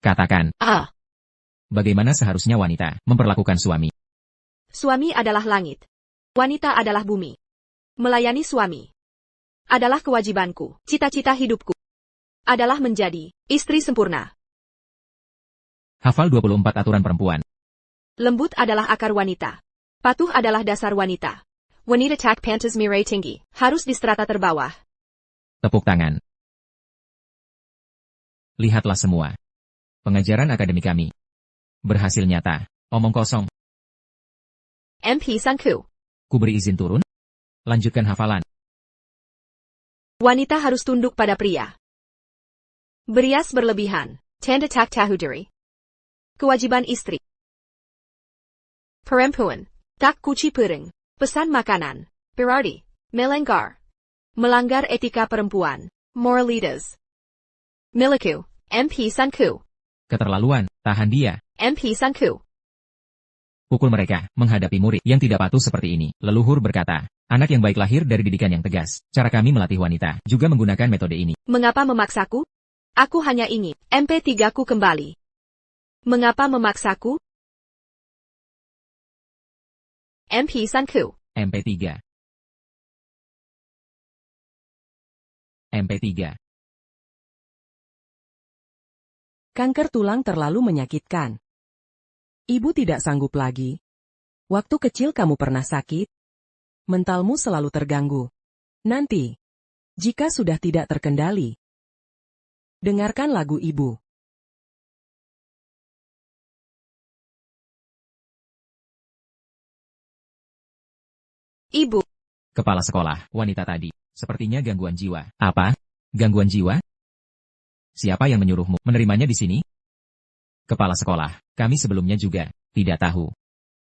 Katakan, bagaimana seharusnya wanita memperlakukan suami? Suami adalah langit. Wanita adalah bumi. Melayani suami adalah kewajibanku. Cita-cita hidupku adalah menjadi istri sempurna. Hafal 24 aturan perempuan. Lembut adalah akar wanita. Patuh adalah dasar wanita. Wanita tak pantas mirai tinggi. Harus di strata terbawah. Tepuk tangan. Lihatlah semua. Pengajaran akademi kami berhasil nyata. Omong kosong. MP Sangku. Ku beri izin turun. Lanjutkan hafalan. Wanita harus tunduk pada pria. Berias berlebihan. Tanda tak tahu diri. Kewajiban istri. Perempuan. Tak cuci piring. Pesan makanan. Berarti. Melanggar. Melanggar etika perempuan. Moralitas. Miliku. MP Sangku. Keterlaluan. Tahan dia. MP Sangku. Pukul mereka menghadapi murid yang tidak patuh seperti ini. Leluhur berkata, anak yang baik lahir dari didikan yang tegas. Cara kami melatih wanita juga menggunakan metode ini. Mengapa memaksaku? Aku hanya ingin MP3 ku kembali. Mengapa memaksaku? MP Sangku. MP3. MP3. Kanker tulang terlalu menyakitkan. Ibu tidak sanggup lagi. Waktu kecil kamu pernah sakit? Mentalmu selalu terganggu. Nanti, jika sudah tidak terkendali, dengarkan lagu ibu. Ibu. Kepala sekolah, wanita tadi. Sepertinya gangguan jiwa. Apa? Gangguan jiwa? Siapa yang menyuruhmu menerimanya di sini? Kepala sekolah, kami sebelumnya juga tidak tahu.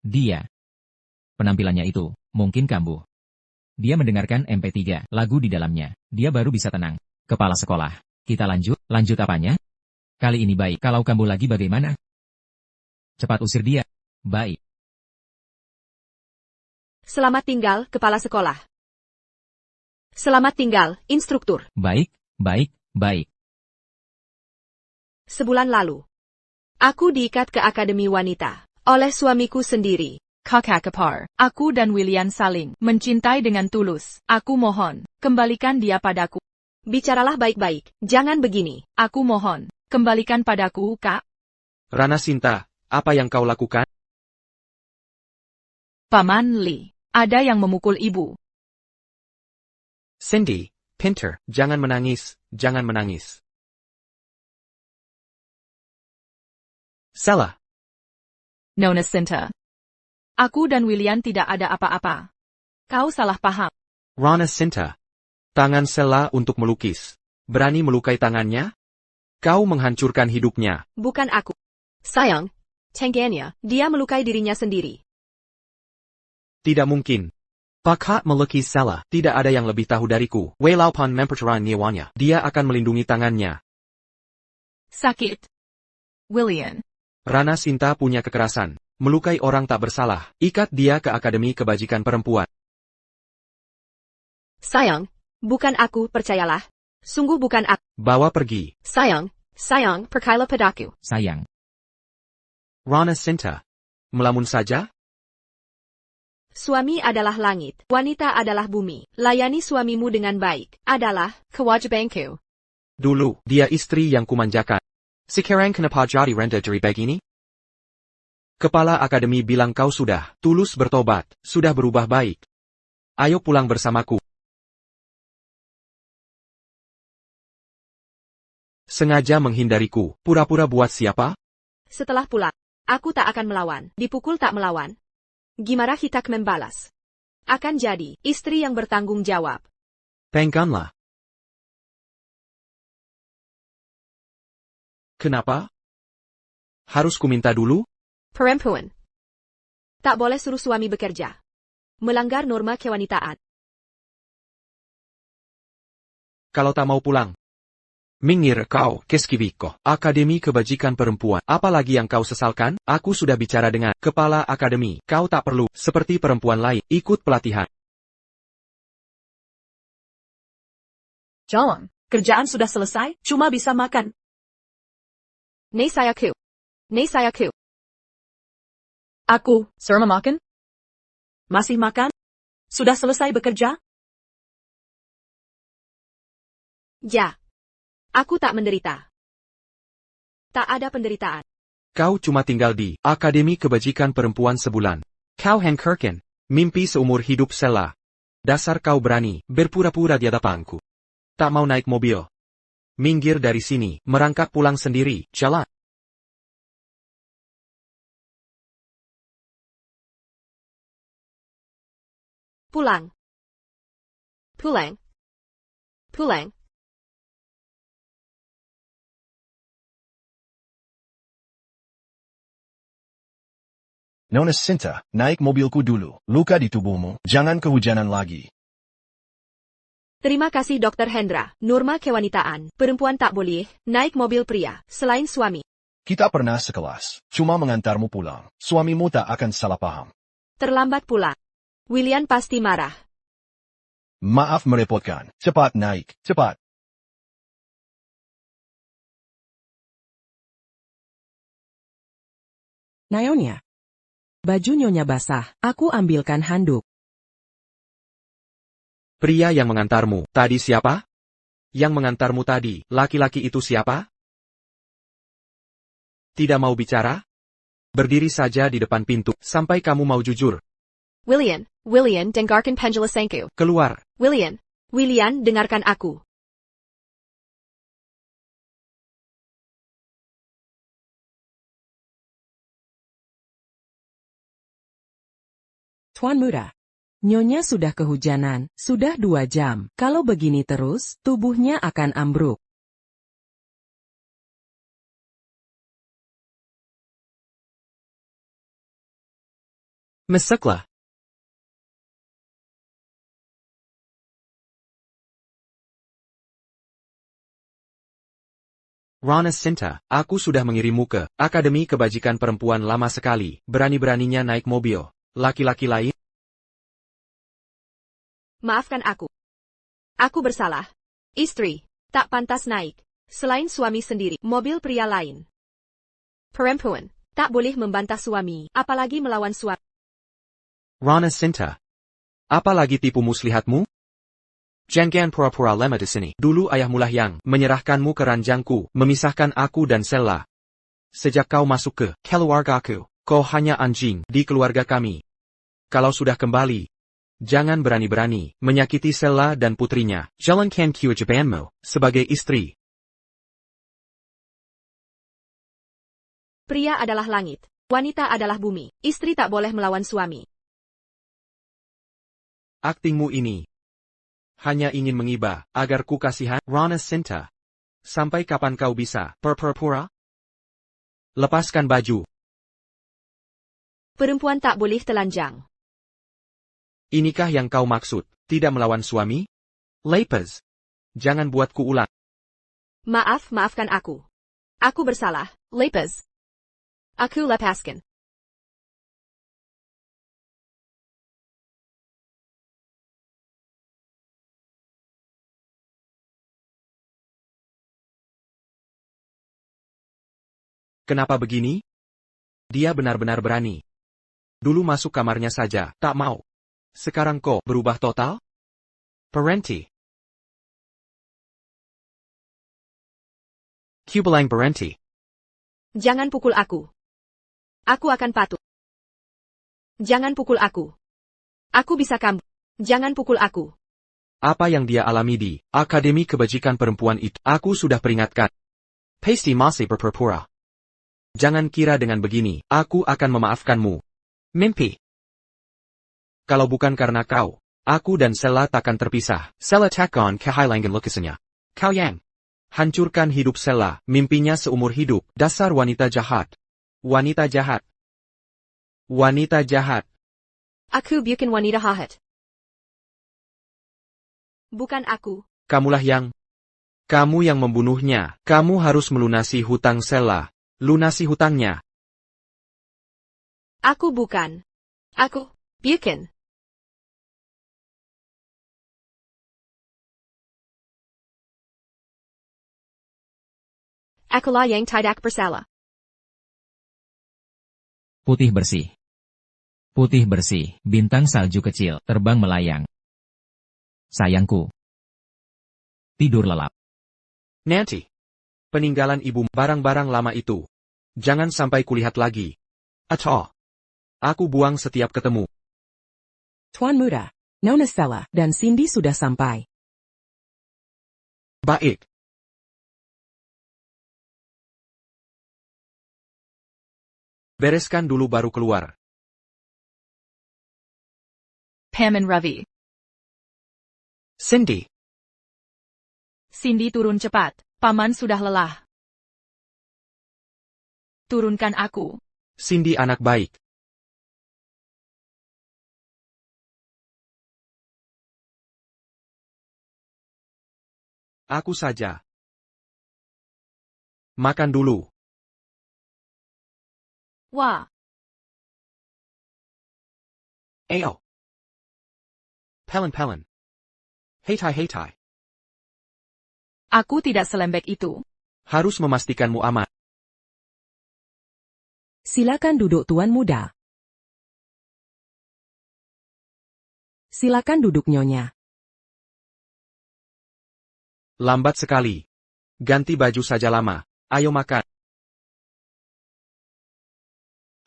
Dia. Penampilannya itu, mungkin kambuh. Dia mendengarkan MP3, lagu di dalamnya. Dia baru bisa tenang. Kepala sekolah, kita lanjut. Lanjut apanya? Kali ini baik. Kalau kambuh lagi bagaimana? Cepat usir dia. Baik. Selamat tinggal, kepala sekolah. Selamat tinggal, instruktur. Baik, baik, baik. Sebulan lalu, aku diikat ke Akademi Wanita oleh suamiku sendiri. Kakak kepar, aku dan William saling mencintai dengan tulus. Aku mohon, kembalikan dia padaku. Bicaralah baik-baik, jangan begini. Aku mohon, kembalikan padaku, Kak. Rana Sinta, apa yang kau lakukan? Paman Lee, ada yang memukul ibu. Cindy, Pinter, jangan menangis, jangan menangis. Salah. Nona Sinta. Aku dan William tidak ada apa-apa. Kau salah paham. Rana Sinta. Tangan Sela untuk melukis. Berani melukai tangannya? Kau menghancurkan hidupnya. Bukan aku. Sayang, tangannya, dia melukai dirinya sendiri. Tidak mungkin. Pakhat melukis Sela. Tidak ada yang lebih tahu dariku. Walaupun mempercerai nyawanya, dia akan melindungi tangannya. Sakit. William. Rana Sinta punya kekerasan. Melukai orang tak bersalah. Ikat dia ke Akademi Kebajikan Perempuan. Sayang, bukan aku, percayalah. Sungguh bukan aku. Bawa pergi. Sayang, percayalah padaku. Sayang. Rana Sinta. Melamun saja? Suami adalah langit, wanita adalah bumi. Layani suamimu dengan baik adalah kewajibanku. Dulu, dia istri yang kumanjakan. Sekarang kenapa jadi rendah dari begini? Kepala Akademi bilang kau sudah tulus bertobat, sudah berubah baik. Ayo pulang bersamaku. Sengaja menghindariku, pura-pura buat siapa? Setelah pulang, aku tak akan melawan. Dipukul tak melawan. Gimana kita membalas? Akan jadi istri yang bertanggung jawab. Pengganlah. Kenapa? Harus kuminta dulu? Perempuan tak boleh suruh suami bekerja. Melanggar norma kewanitaan. Kalau tak mau pulang. Minggir kau, Keskiviko. Akademi Kebajikan Perempuan. Apalagi yang kau sesalkan? Aku sudah bicara dengan Kepala Akademi. Kau tak perlu, seperti perempuan lain, ikut pelatihan. Jangan, kerjaan sudah selesai, cuma bisa makan. Nei sayaku. Nei sayaku. Aku, Sir memakan? Masih makan? Sudah selesai bekerja? Ya. Aku tak menderita. Tak ada penderitaan. Kau cuma tinggal di Akademi Kebajikan Perempuan sebulan. Kau Hankerken, mimpi seumur hidup Sela. Dasar kau berani berpura-pura di hadapanku. Tak mau naik mobil. Minggir dari sini, merangkak pulang sendiri, jalan. Pulang. Pulang. Pulang. Nona Sinta, naik mobilku dulu. Luka di tubuhmu, jangan kehujanan lagi. Terima kasih Dr. Hendra. Norma kewanitaan. Perempuan tak boleh naik mobil pria selain suami. Kita pernah sekelas, cuma mengantarmu pulang. Suamimu tak akan salah paham. Terlambat pula. William pasti marah. Maaf merepotkan. Cepat naik, cepat. Naonya. Baju nyonya basah, aku ambilkan handuk. Pria yang mengantarmu, tadi siapa? Yang mengantarmu tadi, laki-laki itu siapa? Tidak mau bicara? Berdiri saja di depan pintu, sampai kamu mau jujur. William, dengarkan penjelasanku. Keluar. William, dengarkan aku. Tuan muda. Nyonya sudah kehujanan, sudah 2 jam. Kalau begini terus, tubuhnya akan ambruk. Mesaklah. Rana Sinta, aku sudah mengirimmu ke Akademi Kebajikan Perempuan lama sekali. Berani-beraninya naik mobil. Laki-laki lain? Maafkan aku. Aku bersalah. Istri, tak pantas naik. Selain suami sendiri, mobil pria lain. Perempuan, tak boleh membantah suami, apalagi melawan suami. Rana Sinta. Apalagi tipu muslihatmu? Jangan pura-pura lemah di sini. Dulu ayahmulah yang menyerahkanmu ke ranjangku, memisahkan aku dan Sela. Sejak kau masuk ke keluargaku, kau hanya anjing di keluarga kami. Kalau sudah kembali, jangan berani-berani menyakiti Sela dan putrinya. Jalankan kewajibanmu sebagai istri. Pria adalah langit, wanita adalah bumi. Istri tak boleh melawan suami. Aktingmu ini hanya ingin mengiba agar ku kasihan. Rana Sinta. Sampai kapan kau bisa pura-pura? Lepaskan baju. Perempuan tak boleh telanjang. Inikah yang kau maksud, tidak melawan suami? Lepas. Jangan buatku ulang. Maafkan aku. Aku bersalah, lepas. Aku lepaskan. Kenapa begini? Dia benar-benar berani. Dulu masuk kamarnya saja, tak mau. Sekarang kok berubah total? Berhenti. Kubilang berhenti. Jangan pukul aku. Aku akan patuh. Jangan pukul aku. Aku bisa kambuh. Jangan pukul aku. Apa yang dia alami di Akademi Kebajikan Perempuan itu, aku sudah peringatkan. Pasti masih berpura-pura. Jangan kira dengan begini, aku akan memaafkanmu. Mimpi. Kalau bukan karena kau, aku dan Sela takkan terpisah. Sela takkan kehilangan lukisnya. Kau yang hancurkan hidup Sela, mimpinya seumur hidup. Dasar wanita jahat. Wanita jahat. Wanita jahat. Aku bukan wanita jahat. Bukan aku. Kamu yang membunuhnya. Kamu harus melunasi hutang Sela. Lunasi hutangnya. Aku bukan. Aku bukan. Akulah yang tidak bersalah. Putih bersih. Putih bersih, bintang salju kecil, terbang melayang. Sayangku. Tidur lelap. Nanti. Peninggalan ibu, barang-barang lama itu. Jangan sampai kulihat lagi. Atau. Aku buang setiap ketemu. Tuan Muda, Nona Stella dan Cindy sudah sampai. Baik. Bereskan dulu baru keluar. Pam and Ravi. Cindy. Cindy turun cepat. Paman sudah lelah. Turunkan aku. Cindy anak baik. Aku saja. Makan dulu. Wah, Ayo. Pelen. Heitai. aku tidak selembek itu. Harus memastikanmu aman. Silakan duduk Tuan Muda. Silakan duduk Nyonya. Lambat sekali. Ganti baju saja lama. Ayo makan.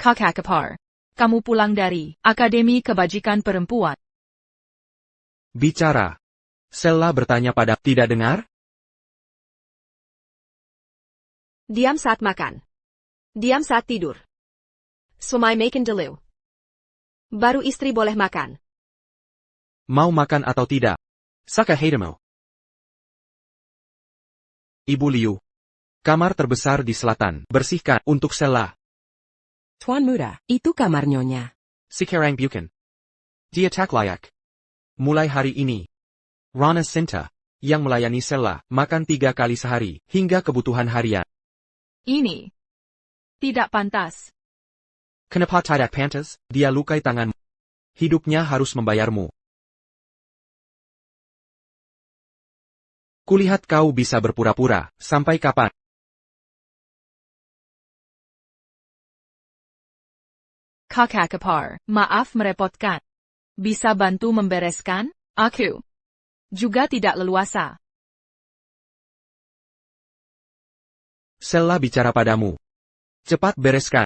Kakak Kepar. Kamu pulang dari Akademi Kebajikan Perempuan. Bicara. Sella bertanya pada, tidak dengar? Diam saat makan. Diam saat tidur. Suami makan dulu. Baru istri boleh makan. Mau makan atau tidak? Saka Heidamu. Ibu Liu. Kamar terbesar di selatan. Bersihkan untuk Sella. Tuan Muda, itu kamar Nyonya. Sekarang bukan. Dia tak layak. Mulai hari ini. Rana Sinta, yang melayani Sella, makan 3 kali sehari, hingga kebutuhan harian. Ini tidak pantas. Kenapa tidak pantas? Dia lukai tanganmu. Hidupnya harus membayarmu. Kulihat kau bisa berpura-pura, sampai kapan? Kakak Kepar, maaf merepotkan. Bisa bantu membereskan? Aku juga tidak leluasa. Sella bicara padamu. Cepat bereskan.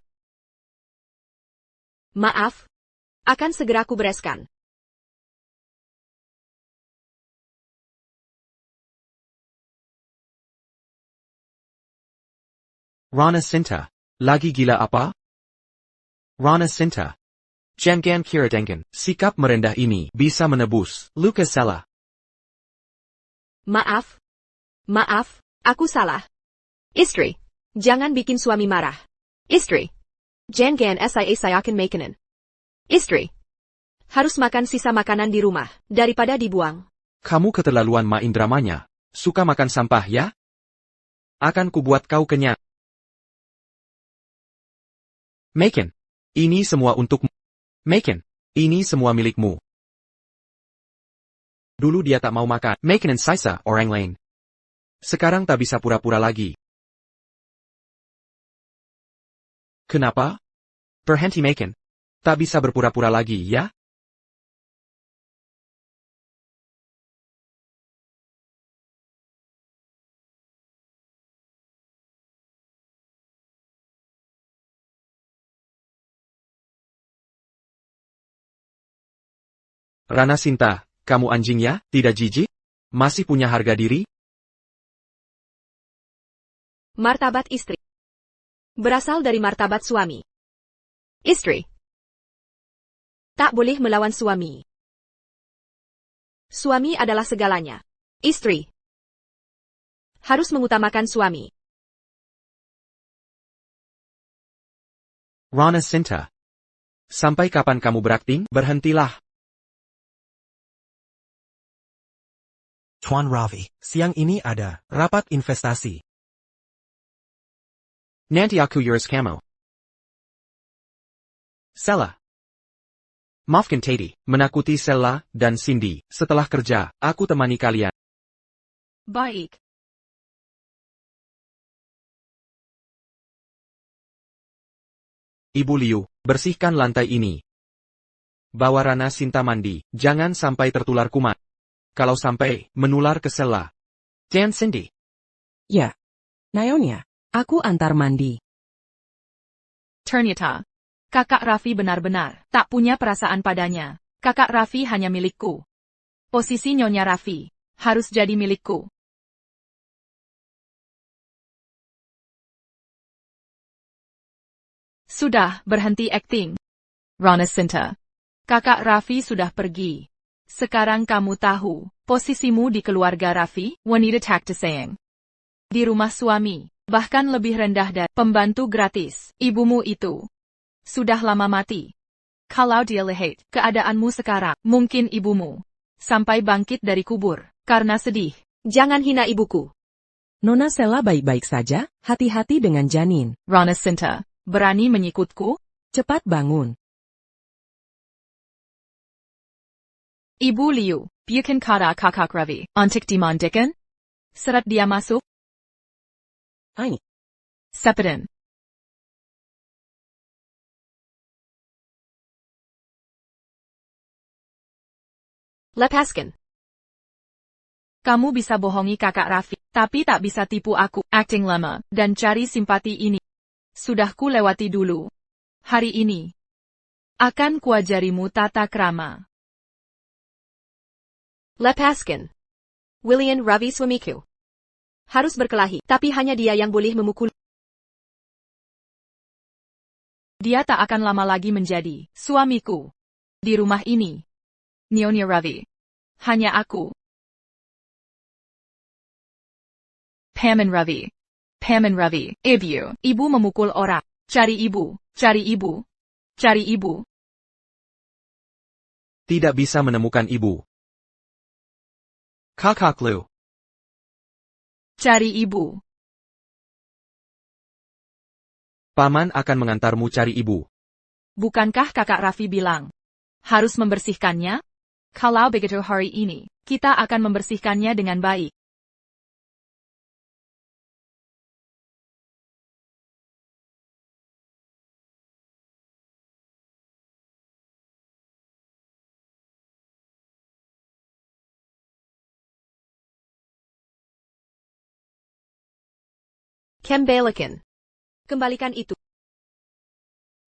Maaf. Akan segera ku bereskan. Rana Sinta. Lagi gila apa? Rana Sinta. Jangan kira dengan sikap merendah ini bisa menebus luka Sella. Maaf. Maaf, aku salah. Istri. Jangan bikin suami marah. Istri. Jangan saya akan makanan. Istri. Harus makan sisa makanan di rumah, daripada dibuang. Kamu keterlaluan main dramanya. Suka makan sampah ya? Akan kubuat kau kenyang. Makan. Ini semua untukmu. Makan. Ini semua milikmu. Dulu dia tak mau makan. Makanan sisa orang lain. Sekarang tak bisa pura-pura lagi. Kenapa? Berhenti makan. Tak bisa berpura-pura lagi, ya? Rana Sinta, kamu anjing ya, tidak jijik? Masih punya harga diri? Martabat istri. Berasal dari martabat suami. Istri. Tak boleh melawan suami. Suami adalah segalanya. Istri. Harus mengutamakan suami. Rana Sinta. Sampai kapan kamu berakting? Berhentilah. Tuan Ravi, siang ini ada rapat investasi. Nanti aku urus kamu. Sella. Maafkan Teddy, menakuti Sella dan Cindy. Setelah kerja, aku temani kalian. Baik. Ibu Liu, bersihkan lantai ini. Bawa Rana Sinta mandi, jangan sampai tertular kumat. Kalau sampai, menular ke sela. Dan Cindy. Ya. Naonya, aku antar mandi. Ternyata, kakak Raffi benar-benar tak punya perasaan padanya. Kakak Raffi hanya milikku. Posisi Nyonya Raffi harus jadi milikku. Sudah, berhenti acting. Rana Sinta. Kakak Raffi sudah pergi. Sekarang kamu tahu posisimu di keluarga Raffi, wanita takta sayang. Di rumah suami, bahkan lebih rendah dari pembantu gratis, ibumu itu. Sudah lama mati. Kalau dia lihat keadaanmu sekarang, mungkin ibumu sampai bangkit dari kubur karena sedih. Jangan hina ibuku. Nona Sela baik-baik saja, hati-hati dengan janin. Rana Sinta, berani menyikutku? Cepat bangun. Ibu Liu, bukan kata kakak Raffi, untuk dimandikan? Seret dia masuk. Ai. Sepeden. Lepaskan. Kamu bisa bohongi kakak Raffi, tapi tak bisa tipu aku, acting lama, dan cari simpati ini. Sudah ku lewati dulu. Hari ini. Akan kuajarimu tata krama. Lepaskan. William Ravi suamiku. Harus berkelahi, tapi hanya dia yang boleh memukul. Dia tak akan lama lagi menjadi suamiku. Di rumah ini. Nyonya Ravi. Hanya aku. Paman Ravi. Paman Ravi. Ibu memukul orang. Cari ibu. Cari ibu. Cari ibu. Tidak bisa menemukan ibu. Kakak Liu. Cari ibu. Paman akan mengantarmu cari ibu. Bukankah kakak Raffi bilang harus membersihkannya? Kalau begitu hari ini, kita akan membersihkannya dengan baik. Kembalikan. Kembalikan itu.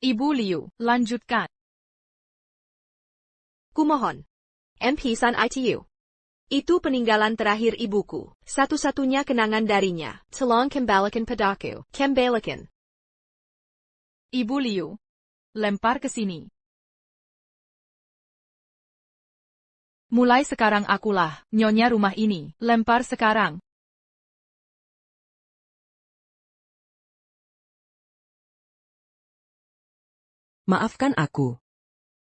Ibu Liu, lanjutkan. Kumohon. MP San ITU. Itu peninggalan terakhir ibuku. Satu-satunya kenangan darinya. Tolong kembalikan padaku. Kembalikan. Ibu Liu. Lempar ke sini. Mulai sekarang akulah nyonya rumah ini. Lempar sekarang. Maafkan aku.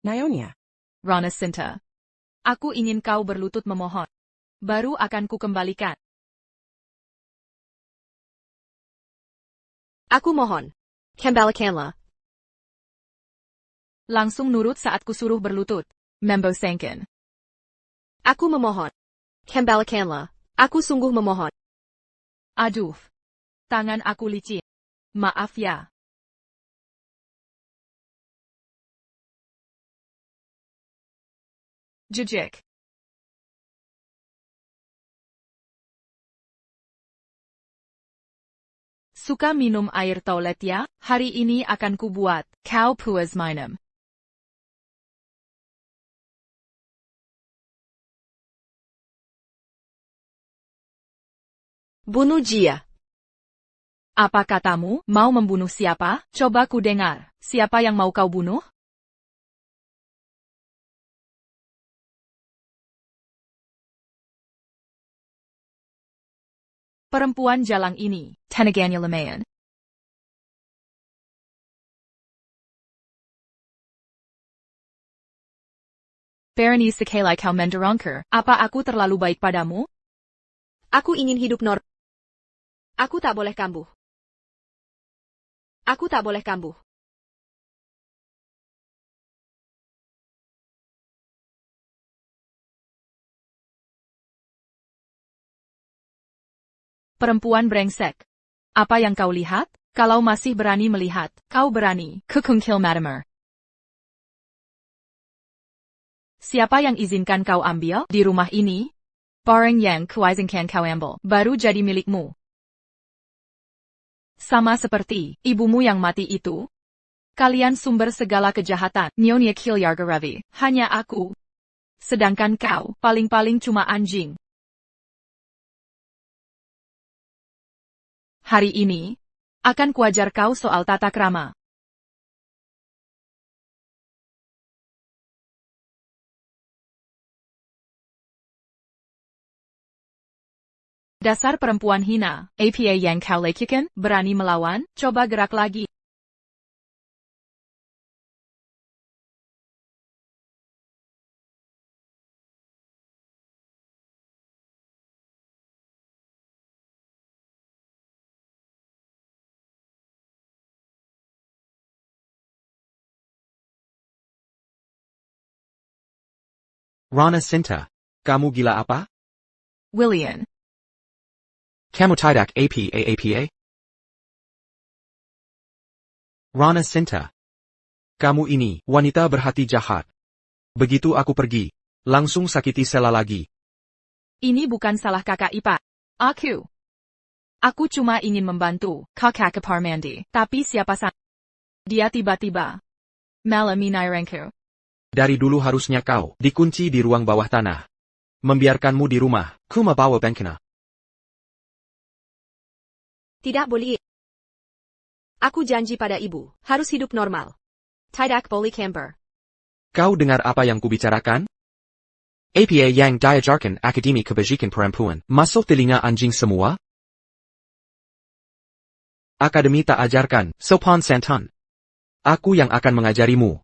Naonya. Rana Sinta. Aku ingin kau berlutut memohon. Baru akan ku kembalikan. Aku mohon. Kembalikanlah. Langsung nurut saat ku suruh berlutut. Membo Sengken. Aku memohon. Kembalikanlah. Aku sungguh memohon. Aduh. Tangan aku licin. Maaf ya. Jejek. Suka minum air toilet ya? Hari ini akan ku buat kau puas minum. Bunuh dia. Apa katamu? Mau membunuh siapa? Coba ku dengar. Siapa yang mau kau bunuh? Perempuan jalang ini, tenaganya lumayan. Berenice Sekali kau mendorongker, apa aku terlalu baik padamu? Aku ingin hidup Aku tak boleh kambuh. Aku tak boleh kambuh. Perempuan brengsek. Apa yang kau lihat? Kalau masih berani melihat, kau berani, Kukungkil Matimer. Siapa yang izinkan kau ambil di rumah ini? Barang yang kuizinkan kau ambil, baru jadi milikmu. Sama seperti ibumu yang mati itu. Kalian sumber segala kejahatan, Nyonya Kilyargaravi, hanya aku. Sedangkan kau, paling-paling cuma anjing. Hari ini, akan kuajar kau soal tata krama. Dasar perempuan hina, apa yang kau lakukan, berani melawan, coba gerak lagi. Rana Sinta, kamu gila apa? William. Kamu tidak apa? Rana Sinta. Kamu ini, wanita berhati jahat. Begitu aku pergi, langsung sakiti Sela lagi. Ini bukan salah kakak ipar. Aku cuma ingin membantu kakak ipar mandi, tapi siapa sangka dia tiba-tiba malaminairanku. Dari dulu harusnya kau dikunci di ruang bawah tanah. Membiarkanmu di rumah, ku membawa bencana. Tidak boleh. Aku janji pada ibu, harus hidup normal. Tidak boleh camper. Kau dengar apa yang kubicarakan? Apa yang diajarkan Akademi Kebajikan Perempuan, masuk telinga anjing semua? Akademi tak ajarkan, sopan santun. Aku yang akan mengajarimu.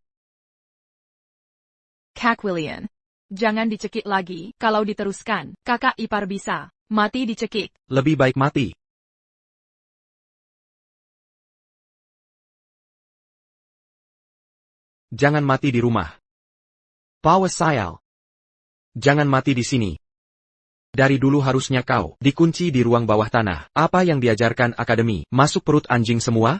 Kak William. Jangan dicekik lagi, kalau diteruskan, kakak ipar bisa mati dicekik. Lebih baik mati. Jangan mati di rumah. Bawa sayal. Jangan mati di sini. Dari dulu harusnya kau dikunci di ruang bawah tanah. Apa yang diajarkan Akademi, masuk perut anjing semua?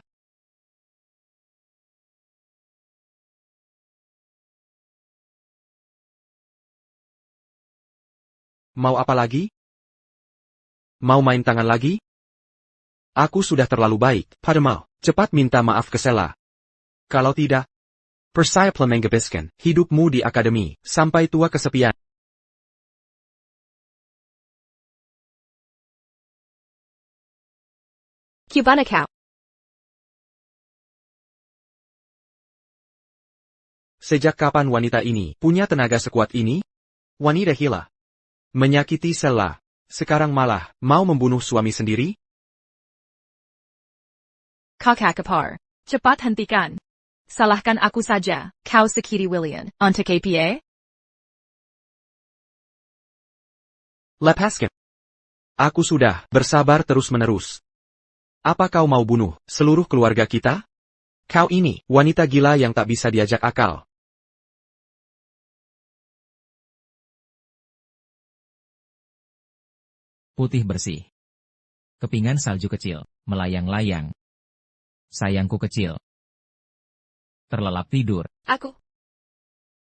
Mau apa lagi? Mau main tangan lagi? Aku sudah terlalu baik, padamu. Cepat minta maaf ke Sela. Kalau tidak, persaya menghabiskan hidupmu di Akademi, sampai tua kesepian. Gimana kau? Sejak kapan wanita ini punya tenaga sekuat ini? Wanita gila. Menyakiti Sela. Sekarang malah mau membunuh suami sendiri? Kakak ipar. Cepat hentikan. Salahkan aku saja, kau sekiri William, untuk apa? Lepaskan. Aku sudah bersabar terus-menerus. Apa kau mau bunuh seluruh keluarga kita? Kau ini, wanita gila yang tak bisa diajak akal. Putih bersih. Kepingan salju kecil, melayang-layang. Sayangku kecil. Terlelap tidur.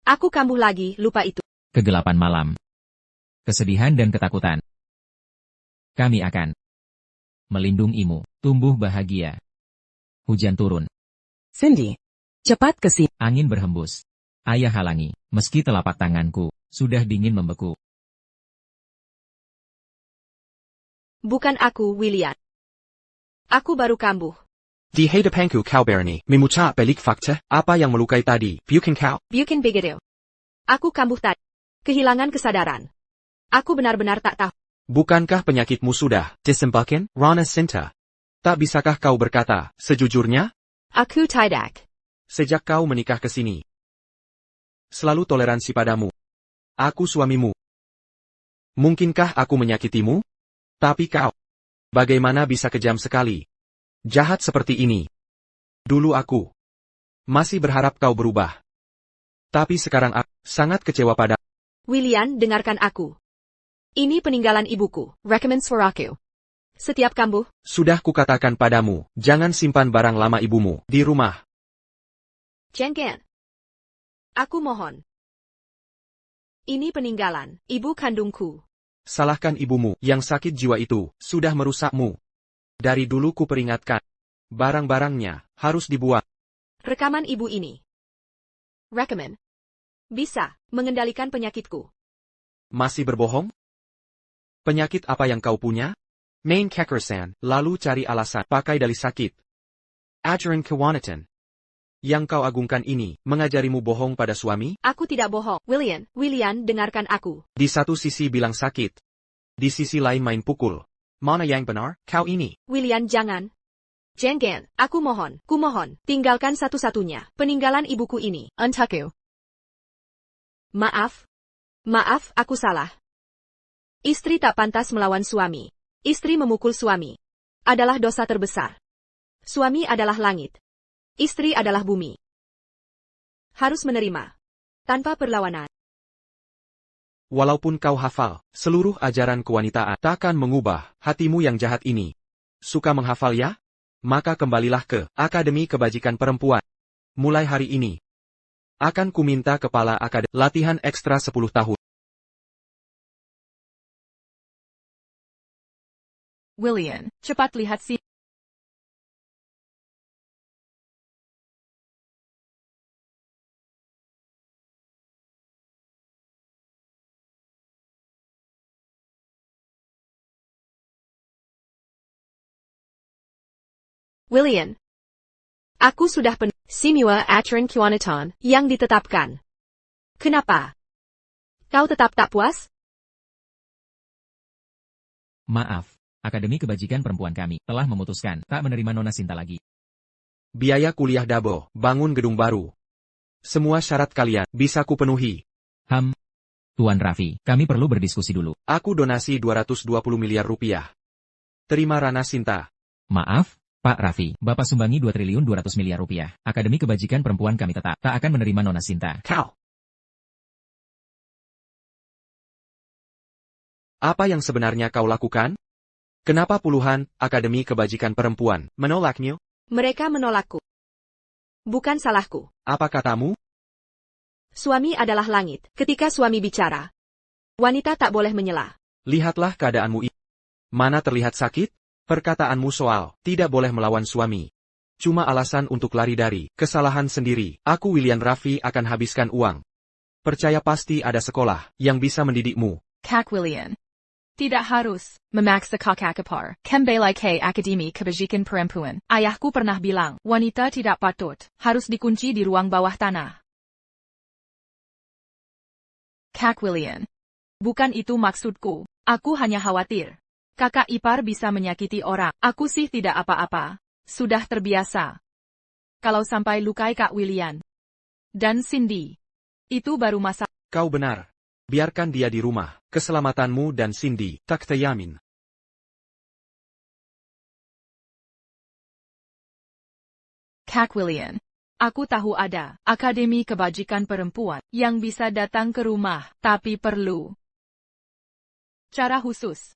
Aku kambuh lagi, lupa itu. Kegelapan malam. Kesedihan dan ketakutan. Kami akan melindungimu, tumbuh bahagia. Hujan turun. Cindy, cepat ke sini. Angin berhembus. Ayah halangi, meski telapak tanganku sudah dingin membeku. Bukan aku, William. Aku baru kambuh. Di hadapanku kau berani memucak balik fakta, apa yang melukai tadi, bukan kau? Bukan begitu. Aku kambuh tadi. Kehilangan kesadaran. Aku benar-benar tak tahu. Bukankah penyakitmu sudah disembuhkan, Rana Sinta? Tak bisakah kau berkata, sejujurnya? Aku tidak. Sejak kau menikah ke sini. Selalu toleransi padamu. Aku suamimu. Mungkinkah aku menyakitimu? Tapi kau, bagaimana bisa kejam sekali? Jahat seperti ini. Dulu aku masih berharap kau berubah. Tapi sekarang aku sangat kecewa pada. William, dengarkan aku. Ini peninggalan ibuku. Recommends for aku. Setiap kambuh, Sudah kukatakan padamu, jangan simpan barang lama ibumu di rumah. Jenggen. Aku mohon. Ini peninggalan ibu kandungku. Salahkan ibumu yang sakit jiwa itu, sudah merusakmu. Dari dulu kuperingatkan. Barang-barangnya harus dibuang. Rekaman ibu ini. Recommend. Bisa mengendalikan penyakitku. Masih berbohong? Penyakit apa yang kau punya? Main Kekersan, lalu cari alasan, pakai dalih sakit. Ajaran kewanatan. Yang kau agungkan ini, mengajarimu bohong pada suami? Aku tidak bohong. William, dengarkan aku. Di satu sisi bilang sakit. Di sisi lain main pukul. Mana yang benar, kau ini? William, jangan. Jenggen, aku mohon, kumohon, tinggalkan satu-satunya peninggalan ibuku ini. Untuku. Maaf, aku salah. Istri tak pantas melawan suami. Istri memukul suami adalah dosa terbesar. Suami adalah langit. Istri adalah bumi. Harus menerima tanpa perlawanan. Walaupun kau hafal seluruh ajaran kewanitaan, takkan mengubah hatimu yang jahat ini. Suka menghafal ya? Maka kembalilah ke Akademi Kebajikan Perempuan. Mulai hari ini, akan kuminta kepala akademi latihan ekstra 10 tahun. William, cepat lihat si. William, aku sudah Simua aturan kewanatan yang ditetapkan. Kenapa? Kau tetap tak puas? Maaf, Akademi Kebajikan Perempuan kami telah memutuskan tak menerima Nona Sinta lagi. Biaya kuliah dabo, bangun gedung baru. Semua syarat kalian bisa kupenuhi. Tuan Raffi, kami perlu berdiskusi dulu. Aku donasi 220 miliar rupiah. Terima Rana Sinta. Maaf, Pak Raffi, Bapak sumbangi 2.200 miliar rupiah. Akademi Kebajikan Perempuan kami tetap tak akan menerima Nona Sinta. Kau. Apa yang sebenarnya kau lakukan? Kenapa puluhan Akademi Kebajikan Perempuan menolaknya? Mereka menolakku. Bukan salahku. Apa katamu? Suami adalah langit. Ketika suami bicara, wanita tak boleh menyela. Lihatlah keadaanmu ini. Mana terlihat sakit? Perkataanmu soal tidak boleh melawan suami. Cuma alasan untuk lari dari kesalahan sendiri. Aku William Raffi akan habiskan uang. Percaya pasti ada sekolah yang bisa mendidikmu. Kak William. Tidak harus memaksa kakak-ipar. Kembali ke Akademi Kebajikan Perempuan. Ayahku pernah bilang, wanita tidak patut, harus dikunci di ruang bawah tanah. Kak William. Bukan itu maksudku. Aku hanya khawatir. Kakak ipar bisa menyakiti orang. Aku sih tidak apa-apa. Sudah terbiasa. Kalau sampai lukai Kak William dan Cindy, itu baru masalah. Kau benar. Biarkan dia di rumah. Keselamatanmu dan Cindy tak terjamin. Kak William. Aku tahu ada Akademi Kebajikan Perempuan yang bisa datang ke rumah, tapi perlu cara khusus.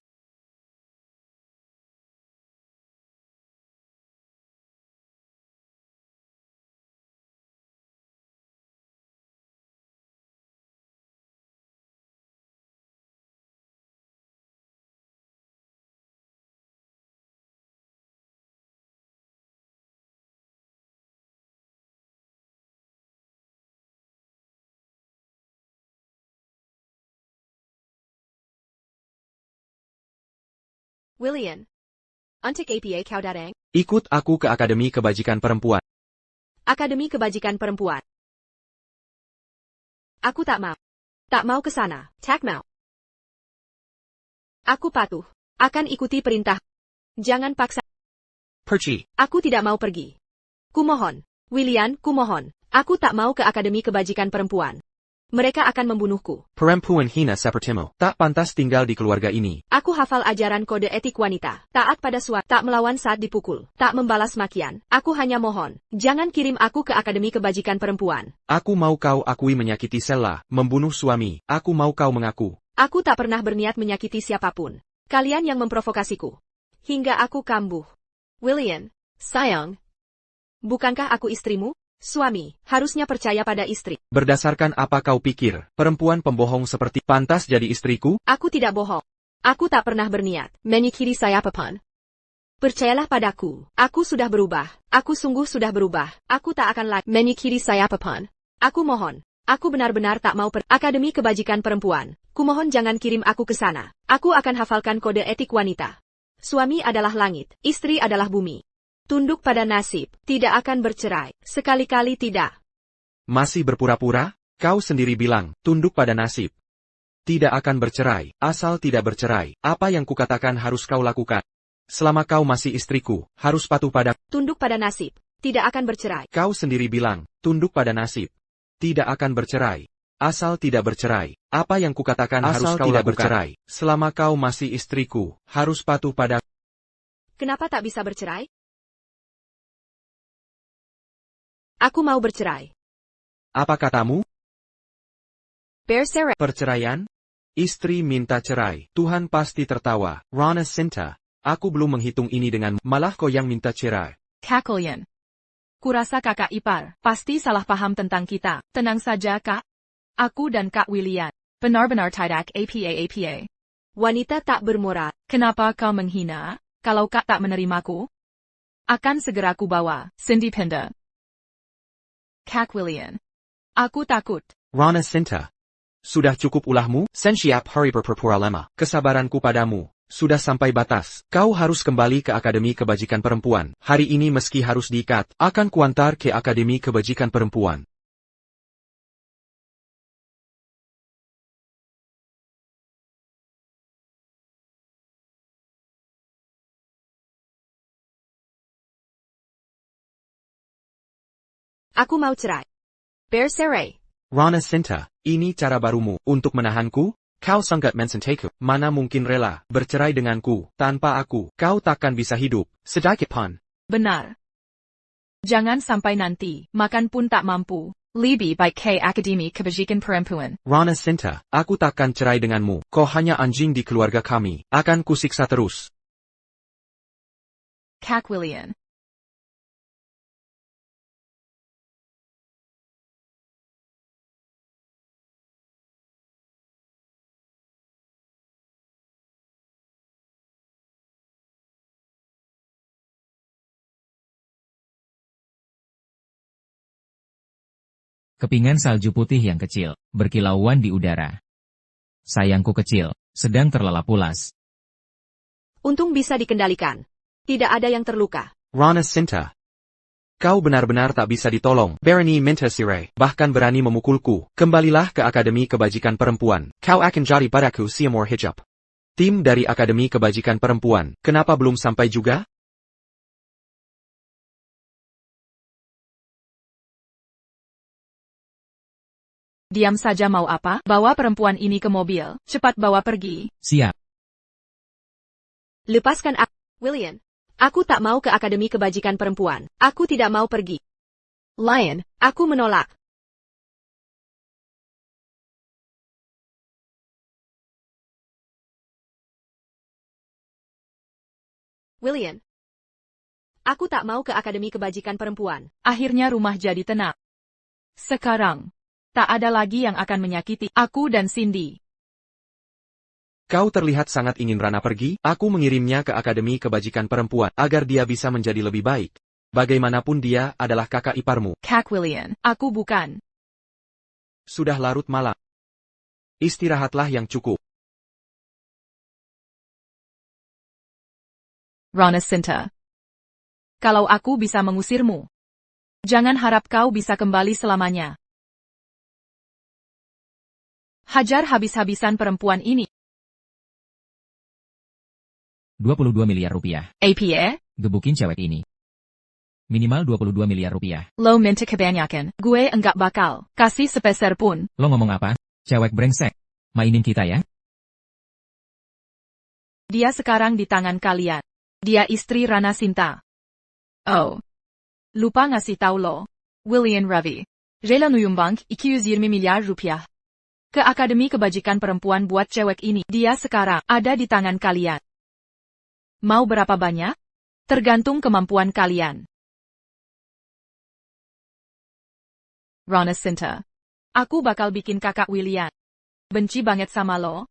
William, untuk APA kau datang? Ikut aku ke Akademi Kebajikan Perempuan. Akademi Kebajikan Perempuan. Aku tak mau. Tak mau ke sana. Tak mau. Aku patuh. Akan ikuti perintah. Jangan paksa. Perci. Aku tidak mau pergi. Kumohon. William, kumohon. Aku tak mau ke Akademi Kebajikan Perempuan. Mereka akan membunuhku. Perempuan hina sepertimu. Tak pantas tinggal di keluarga ini. Aku hafal ajaran kode etik wanita. Taat pada suami. Tak melawan saat dipukul. Tak membalas makian. Aku hanya mohon. Jangan kirim aku ke Akademi Kebajikan Perempuan. Aku mau kau akui menyakiti Sella, membunuh suami. Aku mau kau mengaku. Aku tak pernah berniat menyakiti siapapun. Kalian yang memprovokasiku. hingga aku kambuh. William, sayang. Bukankah aku istrimu? Suami, harusnya percaya pada istri. Berdasarkan apa kau pikir, perempuan pembohong seperti pantas jadi istriku? Aku tidak bohong. Aku tak pernah berniat menyakiti siapapun. Percayalah padaku, aku sudah berubah. Aku sungguh sudah berubah. Aku tak akan lagi menyakiti siapapun. Aku mohon. Aku benar-benar tak mau Akademi Kebajikan Perempuan. Kumohon jangan kirim aku ke sana. Aku akan hafalkan kode etik wanita. Suami adalah langit, istri adalah bumi. Tunduk pada nasib, tidak akan bercerai. Sekali-kali tidak. Masih berpura-pura? Kau sendiri bilang, tunduk pada nasib. Tidak akan bercerai, asal tidak bercerai. Apa yang kukatakan harus kau lakukan. Selama kau masih istriku, harus patuh pada... Tunduk pada nasib, tidak akan bercerai. Kau sendiri bilang, tunduk pada nasib. Tidak akan bercerai. Asal tidak bercerai. Apa yang kukatakan harus kau lakukan. Bercerai. Selama kau masih istriku, harus patuh pada... Kenapa tak bisa bercerai? Aku mau bercerai. Apa katamu? Bercerai. Perceraian? Istri minta cerai. Tuhan pasti tertawa. Rana Sinta. Aku belum menghitung ini dengan malah kau yang minta cerai. Kaklian. Kurasa kakak ipar, pasti salah paham tentang kita. Tenang saja kak. Aku dan Kak William. Benar-benar tidak apa-apa. Wanita tak bermoral. Kenapa kau menghina? Kalau kak tak menerimaku? Akan segera ku bawa, Cindy Pinda. Kak William. Aku takut. Rana Sinta. Sudah cukup ulahmu? Sensiap hari berpura lama. Kesabaranku padamu sudah sampai batas. Kau harus kembali ke Akademi Kebajikan Perempuan. Hari ini meski harus diikat, akan kuantar ke Akademi Kebajikan Perempuan. Aku mau cerai. Bercerai. Rana Sinta, ini cara barumu untuk menahanku? Kau sangat mencintai. Mana mungkin rela bercerai denganku? Tanpa aku, kau takkan bisa hidup. Sedikit pun. Benar. Jangan sampai nanti, makan pun tak mampu. Lebih baik ke Akademi Kebajikan Perempuan. Rana Sinta, aku takkan cerai denganmu. Kau hanya anjing di keluarga kami. Akan kusiksa terus. Kak William. Kepingan salju putih yang kecil, berkilauan di udara. Sayangku kecil, sedang terlelap pulas. Untung bisa dikendalikan. Tidak ada yang terluka. Rana Sinta. Kau benar-benar tak bisa ditolong. Berani minta cerai, bahkan berani memukulku. Kembalilah ke Akademi Kebajikan Perempuan. Kau akan jadi padaku seumur hidup. Tim dari Akademi Kebajikan Perempuan, kenapa belum sampai juga? Diam saja mau apa? Bawa perempuan ini ke mobil. Cepat bawa pergi. Siap. Lepaskan aku, William. Aku tak mau ke Akademi Kebajikan Perempuan. Aku tidak mau pergi. Lion, aku menolak. William. Aku tak mau ke Akademi Kebajikan Perempuan. Akhirnya rumah jadi tenang. Sekarang, tak ada lagi yang akan menyakiti aku dan Cindy. Kau terlihat sangat ingin Rana pergi. Aku mengirimnya ke Akademi Kebajikan Perempuan agar dia bisa menjadi lebih baik. Bagaimanapun dia adalah kakak iparmu. Kak William, aku bukan. Sudah larut malam. Istirahatlah yang cukup. Rana Sinta. Kalau aku bisa mengusirmu, jangan harap kau bisa kembali selamanya. Hajar habis-habisan perempuan ini. 22 miliar rupiah. APA? Gebukin cewek ini. Minimal 22 miliar rupiah. Lo minta kebanyakan. Gue enggak bakal kasih sepeser pun. Lo ngomong apa? Cewek brengsek. Mainin kita ya? Dia sekarang di tangan kalian. Dia istri Rana Sinta. Oh. Lupa ngasih tahu lo. William Ravi. Rela nyumbang 220 miliar rupiah. Ke Akademi Kebajikan Perempuan buat cewek ini. Dia sekarang ada di tangan kalian. Mau berapa banyak? Tergantung kemampuan kalian. Rona Sinta. Aku bakal bikin kakak William benci banget sama lo.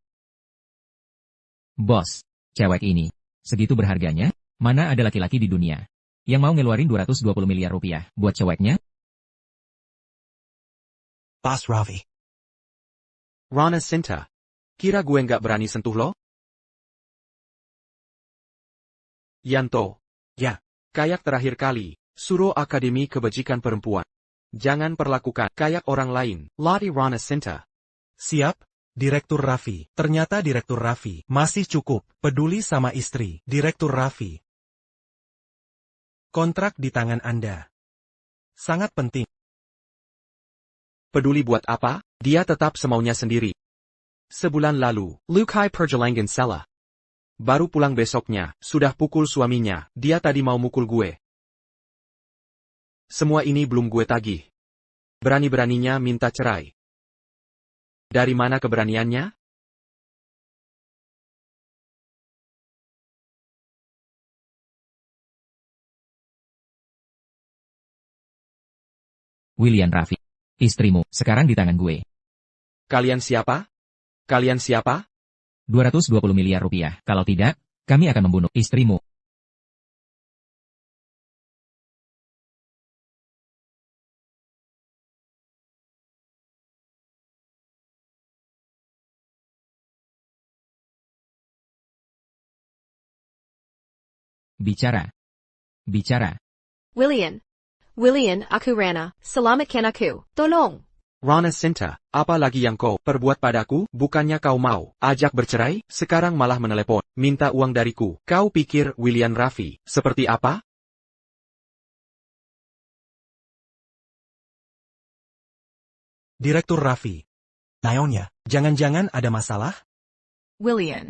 Bos, cewek ini, segitu berharganya? Mana ada laki-laki di dunia yang mau ngeluarin 220 miliar rupiah buat ceweknya? Boss Ravi. Rona Sinta. Kira gue nggak berani sentuh lo? Yanto. Ya. Kayak terakhir kali, suruh Akademi Kebajikan Perempuan. Jangan perlakukan kayak orang lain. Lottie Rona Sinta. Siap, Direktur Raffi. Ternyata Direktur Raffi masih cukup peduli sama istri. Direktur Raffi. Kontrak di tangan Anda. Sangat penting. Peduli buat apa? Dia tetap semaunya sendiri. Sebulan lalu, Lukai Perjelangan Sela. Baru pulang besoknya, sudah pukul suaminya, dia tadi mau mukul gue. Semua ini belum gue tagih. Berani-beraninya minta cerai. Dari mana keberaniannya? William Raffi. Istrimu, sekarang di tangan gue. Kalian siapa? Kalian siapa? 220 miliar rupiah. Kalau tidak, kami akan membunuh istrimu. Bicara. Bicara. William. William, aku Rana. Selamatkan aku. Tolong. Rona Sinta, apa lagi yang kau perbuat padaku? Bukannya kau mau ajak bercerai, sekarang malah menelepon, minta uang dariku. Kau pikir William Raffi seperti apa? Direktur Raffi. Naonya, jangan-jangan ada masalah? William.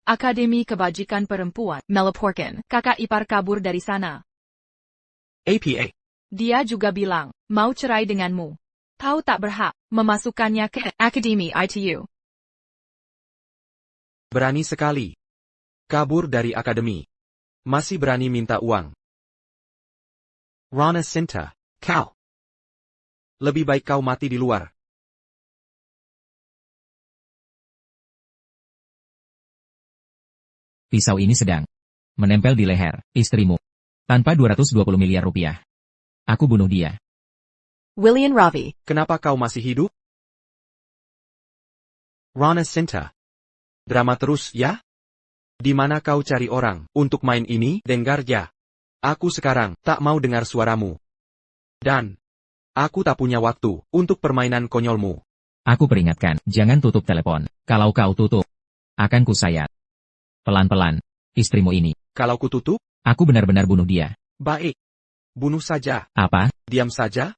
Akademi Kebajikan Perempuan melaporkan kakak ipar kabur dari sana. APA. Dia juga bilang, mau cerai denganmu. Kau tak berhak memasukkannya ke Akademi ITU. Berani sekali. Kabur dari akademi. Masih berani minta uang. Rona Sinta, kau. Lebih baik kau mati di luar. Pisau ini sedang menempel di leher istrimu. Tanpa 220 miliar rupiah. Aku bunuh dia. William Ravi. Kenapa kau masih hidup? Rona Sinta. Drama terus, ya? Di mana kau cari orang untuk main ini? Dengar ya. Aku sekarang tak mau dengar suaramu. Dan aku tak punya waktu untuk permainan konyolmu. Aku peringatkan, jangan tutup telepon. Kalau kau tutup, akan kusayat. Pelan-pelan, istrimu ini. Kalau kututup, Aku benar-benar bunuh dia. baik. Bunuh saja. Apa? Diam saja.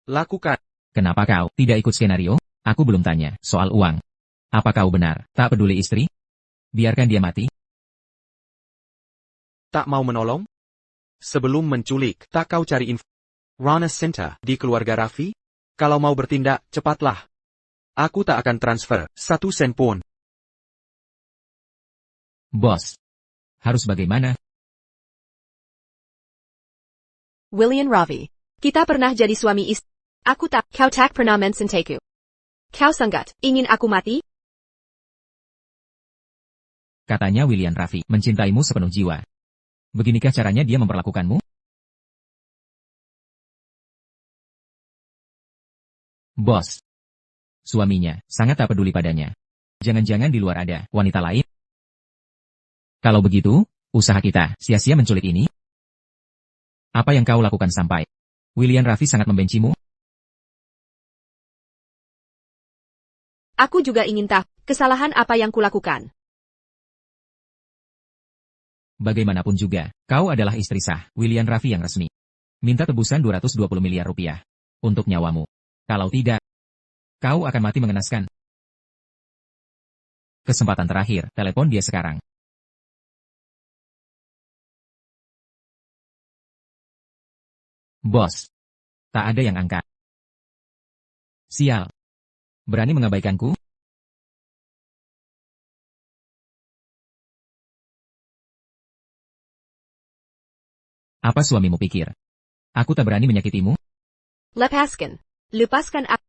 Lakukan. Kenapa kau tidak ikut skenario? Aku belum tanya soal uang. Apa kau benar tak peduli istri? Biarkan dia mati. Tak mau menolong? Sebelum menculik, tak kau cari info. Rona Sinta, di keluarga Raffi? Kalau mau bertindak, cepatlah. Aku tak akan transfer 1 sen pun. Bos. Harus bagaimana? William Ravi. Kita pernah jadi suami istri. Aku tak. Kau tak pernah mencintaku. Kau sangat ingin aku mati? Katanya William Raffi mencintaimu sepenuh jiwa. Beginikah caranya dia memperlakukanmu? Bos. Suaminya sangat tak peduli padanya. Jangan-jangan di luar ada wanita lain? Kalau begitu, usaha kita sia-sia menculik ini? Apa yang kau lakukan sampai William Raffi sangat membencimu? Aku juga ingin tahu kesalahan apa yang kulakukan. Bagaimanapun juga, kau adalah istri sah William Raffi yang resmi. Minta tebusan 220 miliar rupiah untuk nyawamu. Kalau tidak, kau akan mati mengenaskan. Kesempatan terakhir, telepon dia sekarang. Bos. Tak ada yang angkat. Sial. Berani mengabaikanku? Apa suamimu pikir? Aku tak berani menyakitimu? Lepaskan. Lepaskan aku.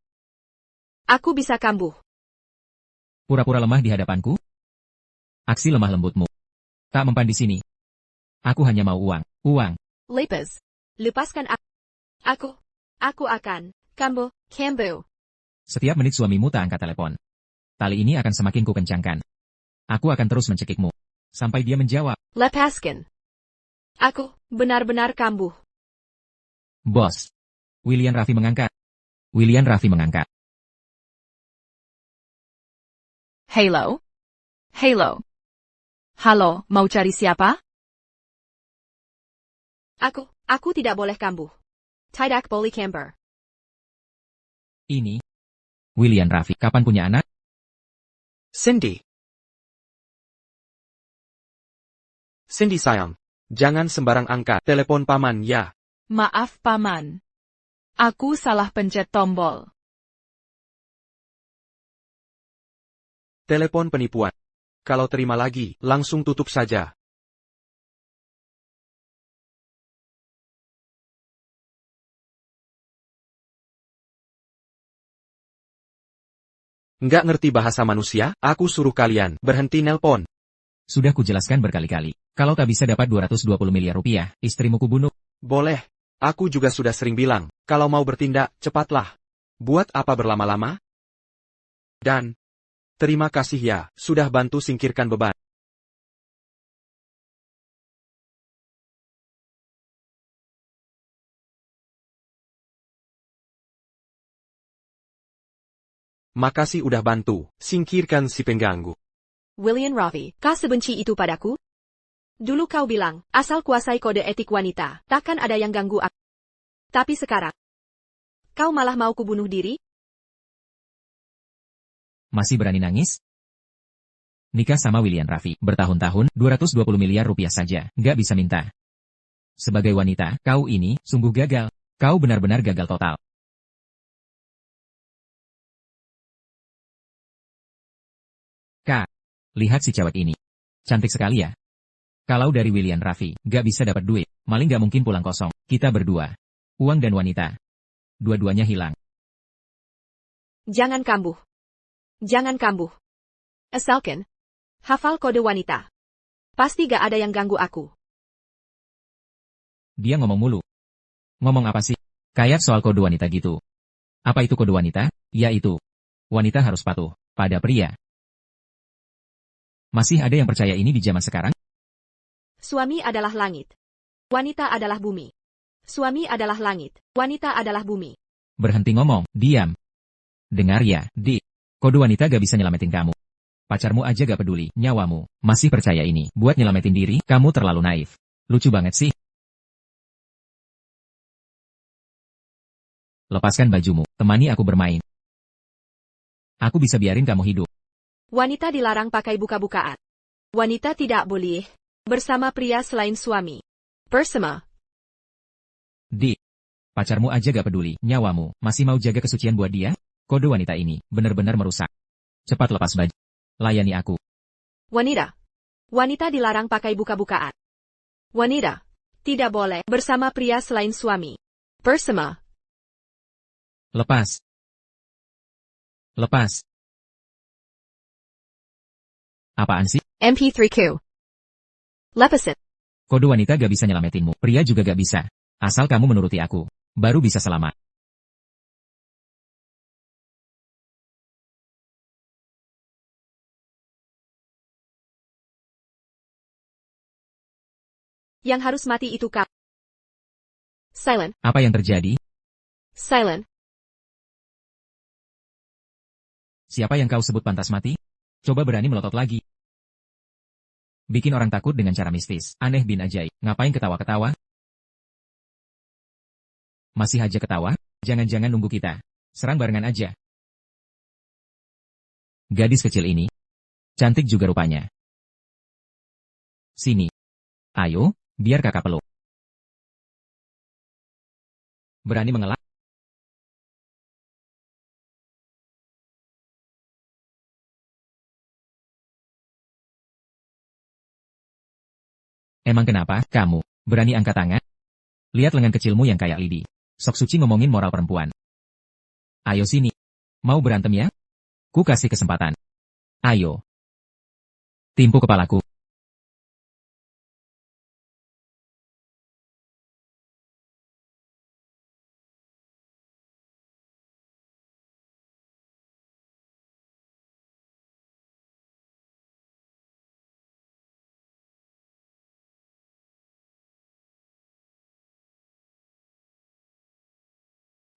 Aku bisa kambuh. Pura-pura lemah di hadapanku? Aksi lemah lembutmu. Tak mempan di sini. Aku hanya mau uang. Uang. Lepas. Lepaskan aku. Aku akan kambuh. Setiap menit suamimu tak angkat telepon. Tali ini akan semakin kukencangkan. Aku akan terus mencekikmu. Sampai dia menjawab. Lepaskan. Aku benar-benar kambuh. Bos. William Raffi mengangkat. William Raffi mengangkat. Halo? Halo? Halo, mau cari siapa? Aku tidak boleh kambuh. Tidak boleh camber. Ini. William Raffi, kapan punya anak? Cindy. Cindy sayang. Jangan sembarang angkat telepon paman ya. Maaf paman. Aku salah pencet tombol. Telepon penipuan. Kalau terima lagi, langsung tutup saja. Nggak ngerti bahasa manusia, aku suruh kalian berhenti nelpon. Sudah kujelaskan berkali-kali. Kalau tak bisa dapat 220 miliar rupiah, istrimu kubunuh. Boleh. Aku juga sudah sering bilang, kalau mau bertindak, cepatlah. Buat apa berlama-lama? Dan, terima kasih ya, sudah bantu singkirkan beban. Makasih udah bantu, singkirkan si pengganggu. William Raffi, kau sebenci itu padaku? Dulu kau bilang, asal kuasai kode etik wanita, takkan ada yang ganggu aku. Tapi sekarang, kau malah mau kubunuh diri? Masih berani nangis? Nikah sama William Raffi, bertahun-tahun, 220 miliar rupiah saja, nggak bisa minta. Sebagai wanita, kau ini, sungguh gagal. Kau benar-benar gagal total. Kak, lihat si cewek ini. Cantik sekali ya. Kalau dari William Raffi, nggak bisa dapat duit, maling nggak mungkin pulang kosong. Kita berdua. Uang dan wanita. Dua-duanya hilang. Jangan kambuh. Jangan kambuh. Asalkan, hafal kode wanita. Pasti gak ada yang ganggu aku. Dia ngomong mulu. Ngomong apa sih? Kayak soal kode wanita gitu. Apa itu kode wanita? Ya itu. Wanita harus patuh pada pria. Masih ada yang percaya ini di zaman sekarang? Suami adalah langit. Wanita adalah bumi. Suami adalah langit. Wanita adalah bumi. Berhenti ngomong, diam. Dengar ya, Dik. Kode wanita gak bisa nyelamatin kamu. Pacarmu aja gak peduli, nyawamu. Masih percaya ini, buat nyelamatin diri, kamu terlalu naif. Lucu banget sih. Lepaskan bajumu, temani aku bermain. Aku bisa biarin kamu hidup. Wanita dilarang pakai buka-bukaan. Wanita tidak boleh bersama pria selain suami. Bersama. Dik. Pacarmu aja gak peduli, nyawamu. Masih mau jaga kesucian buat dia? Kode wanita ini, benar-benar merusak. Cepat lepas baju. Layani aku. Wanita. Wanita dilarang pakai buka-bukaan. Wanita. Tidak boleh bersama pria selain suami. Bersama. Lepas. Lepas. Apaan sih? MP3Q. Lepasin. Kode wanita gak bisa nyelamatinmu, pria juga gak bisa. Asal kamu menuruti aku, baru bisa selamat. Yang harus mati itu kau. Silent. Apa yang terjadi? Silent. Siapa yang kau sebut pantas mati? Coba berani melotot lagi. Bikin orang takut dengan cara mistis. Aneh bin ajaib. Ngapain ketawa-ketawa? Masih aja ketawa? Jangan-jangan nunggu kita. Serang barengan aja. Gadis kecil ini. Cantik juga rupanya. Sini. Ayo, biar kakak peluk. Berani mengelak? Emang kenapa, kamu, berani angkat tangan? Lihat lengan kecilmu yang kayak lidi. Sok suci ngomongin moral perempuan. Ayo sini. Mau berantem ya? Ku kasih kesempatan. Ayo. Timpu kepalaku.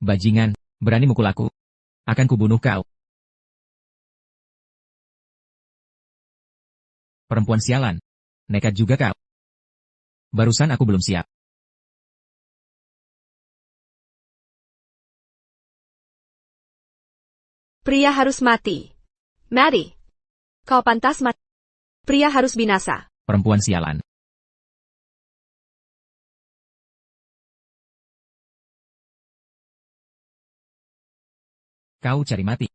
Bajingan, berani mukul aku? Akan kubunuh kau. Perempuan sialan. Nekat juga kau. Barusan aku belum siap. Pria harus mati. Mary. Kau pantas mati. Pria harus binasa. Perempuan sialan. Kau cari mati.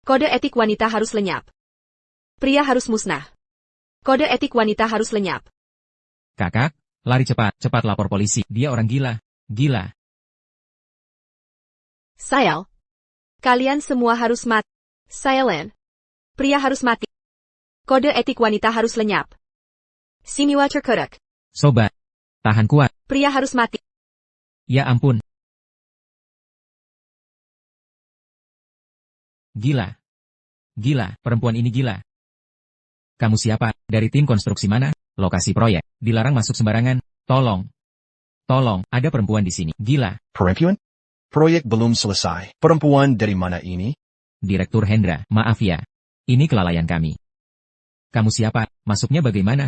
Kode etik wanita harus lenyap. Pria harus musnah. Kode etik wanita harus lenyap. Kakak, lari cepat, cepat lapor polisi. Dia orang gila. Gila. Sayal. Kalian semua harus mati. Silent. Pria harus mati. Kode etik wanita harus lenyap. Simiwa terkodak. Sobat. Tahan kuat. Pria harus mati. Ya ampun. Gila. Gila, perempuan ini gila. Kamu siapa? Dari tim konstruksi mana? Lokasi proyek. Dilarang masuk sembarangan. Tolong. Tolong, ada perempuan di sini. Gila. Perempuan? Proyek belum selesai. Perempuan dari mana ini? Direktur Hendra, maaf ya. Ini kelalaian kami. Kamu siapa? Masuknya bagaimana?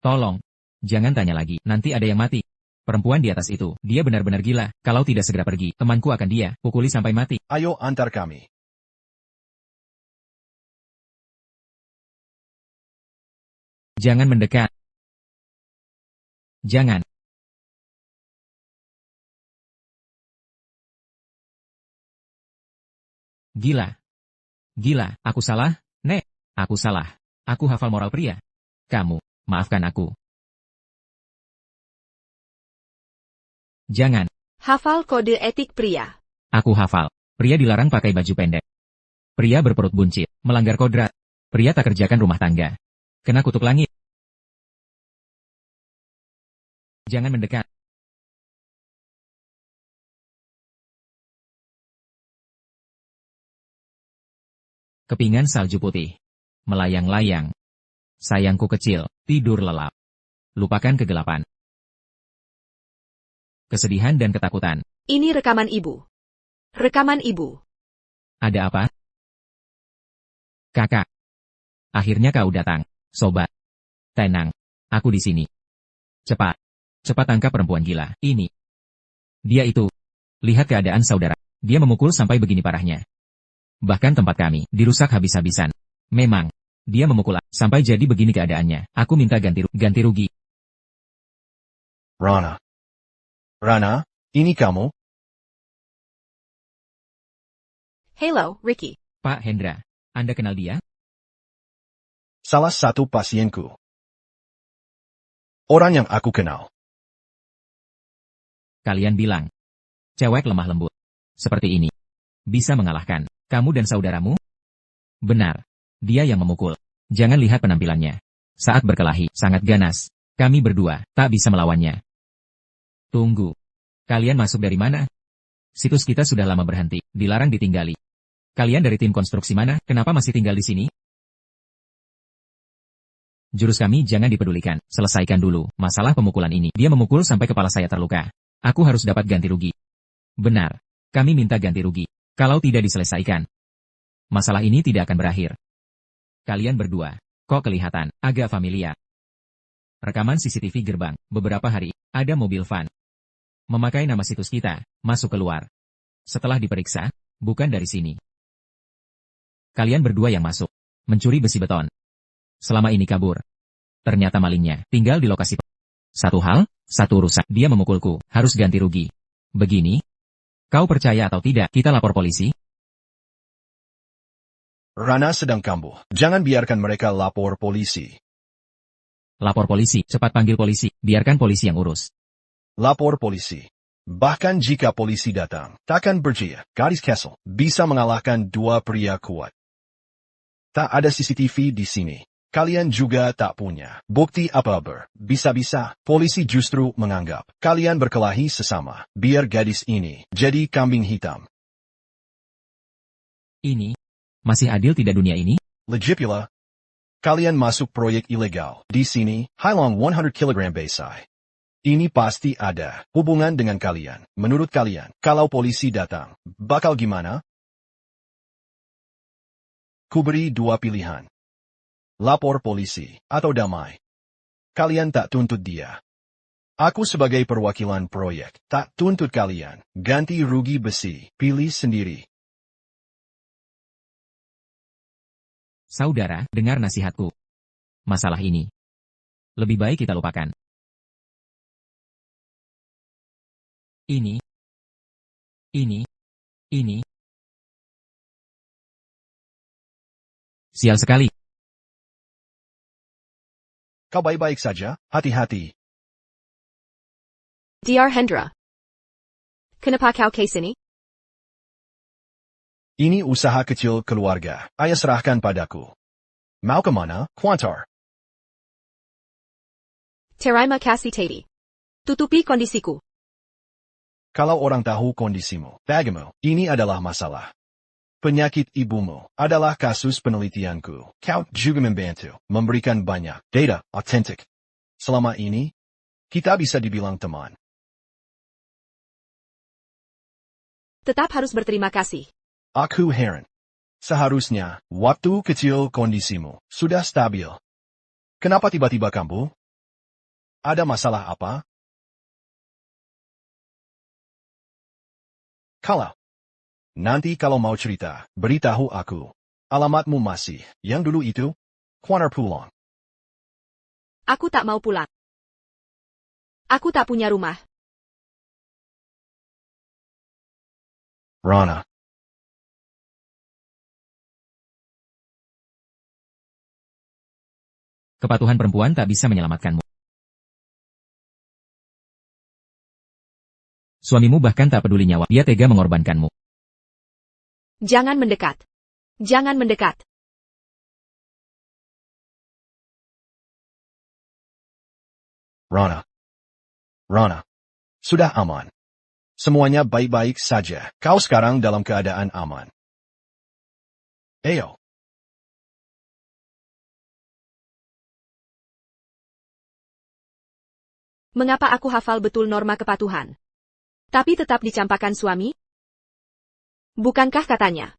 Tolong. Jangan tanya lagi, nanti ada yang mati. Perempuan di atas itu, dia benar-benar gila. Kalau tidak segera pergi, temanku akan dia pukuli sampai mati. Ayo antar kami. Jangan mendekat. Jangan. Gila. Gila, aku salah, Nek. Aku salah. Aku hafal moral pria. Kamu, maafkan aku. Jangan. Hafal kode etik pria. Aku hafal. Pria dilarang pakai baju pendek. Pria berperut buncit, melanggar kodrat. Pria tak kerjakan rumah tangga. Kena kutuk langit. Jangan mendekat. Kepingan salju putih. Melayang-layang. Sayangku kecil, tidur lelap. Lupakan kegelapan. Kesedihan dan ketakutan. Ini rekaman ibu. Rekaman ibu. Ada apa? Kakak. Akhirnya kau datang, sobat. Tenang. Aku di sini. Cepat. Cepat tangkap perempuan gila ini. Dia itu. Lihat keadaan saudara. Dia memukul sampai begini parahnya. Bahkan tempat kami dirusak habis-habisan. Memang. Dia memukul sampai jadi begini keadaannya. Aku minta ganti rugi. Rana. Rana, ini kamu? Hello, Ricky. Pak Hendra, Anda kenal dia? Salah satu pasienku. Orang yang aku kenal. Kalian bilang. Cewek lemah lembut. Seperti ini. Bisa mengalahkan kamu dan saudaramu? Benar. Dia yang memukul. Jangan lihat penampilannya. Saat berkelahi, sangat ganas. Kami berdua tak bisa melawannya. Tunggu. Kalian masuk dari mana? Situs kita sudah lama berhenti, dilarang ditinggali. Kalian dari tim konstruksi mana? Kenapa masih tinggal di sini? Jurus kami jangan dipedulikan, selesaikan dulu masalah pemukulan ini. Dia memukul sampai kepala saya terluka. Aku harus dapat ganti rugi. Benar. Kami minta ganti rugi. Kalau tidak diselesaikan, masalah ini tidak akan berakhir. Kalian berdua, kok kelihatan agak familiar. Rekaman CCTV gerbang, beberapa hari, ada mobil van. Memakai nama situs kita, masuk keluar. Setelah diperiksa, bukan dari sini. Kalian berdua yang masuk, mencuri besi beton. Selama ini kabur. Ternyata malingnya, tinggal di lokasi. Satu hal, satu urusan, dia memukulku, harus ganti rugi. Begini? Kau percaya atau tidak, kita lapor polisi? Rana sedang kambuh. Jangan biarkan mereka lapor polisi. Lapor polisi, cepat panggil polisi, biarkan polisi yang urus. Lapor polisi. Bahkan jika polisi datang, takkan percaya, gadis Kessel bisa mengalahkan dua pria kuat. Tak ada CCTV di sini. Kalian juga tak punya bukti apa-apa. Bisa-bisa, polisi justru menganggap kalian berkelahi sesama, biar gadis ini jadi kambing hitam. Ini, masih adil tidak dunia ini? Legit pula. Kalian masuk proyek ilegal. Di sini, Hailong 100 kg Baysai. Ini pasti ada hubungan dengan kalian. Menurut kalian, kalau polisi datang, bakal gimana? Kuberi dua pilihan. Lapor polisi, atau damai. Kalian tak tuntut dia. Aku sebagai perwakilan proyek, tak tuntut kalian. Ganti rugi besi, pilih sendiri. Saudara, dengar nasihatku. Masalah ini, lebih baik kita lupakan. Ini. Sial sekali. Kau baik-baik saja, hati-hati. Dr. Hendra. Kenapa kau ke sini? Ini usaha kecil keluarga. Ayah serahkan padaku. Mau kemana, Quantar? Terima kasih Teddy. Tutupi kondisiku. Kalau orang tahu kondisimu, bagaimana, ini adalah masalah. Penyakit ibumu adalah kasus penelitianku. Kau juga membantu, memberikan banyak data otentik. Selama ini, kita bisa dibilang teman. Tetap harus berterima kasih. Aku heran. Seharusnya, waktu kecil kondisimu sudah stabil. Kenapa tiba-tiba kambuh? Ada masalah apa? Nanti kalau mau cerita, beritahu aku. Alamatmu masih, yang dulu itu? Quantar pulang. Aku tak mau pulang. Aku tak punya rumah. Rana. Kepatuhan perempuan tak bisa menyelamatkanmu. Suamimu bahkan tak peduli nyawa, dia tega mengorbankanmu. Jangan mendekat. Jangan mendekat. Rana. Sudah aman. Semuanya baik-baik saja. Kau sekarang dalam keadaan aman. Ayo. Mengapa aku hafal betul norma kepatuhan? Tapi tetap dicampakkan suami? Bukankah katanya?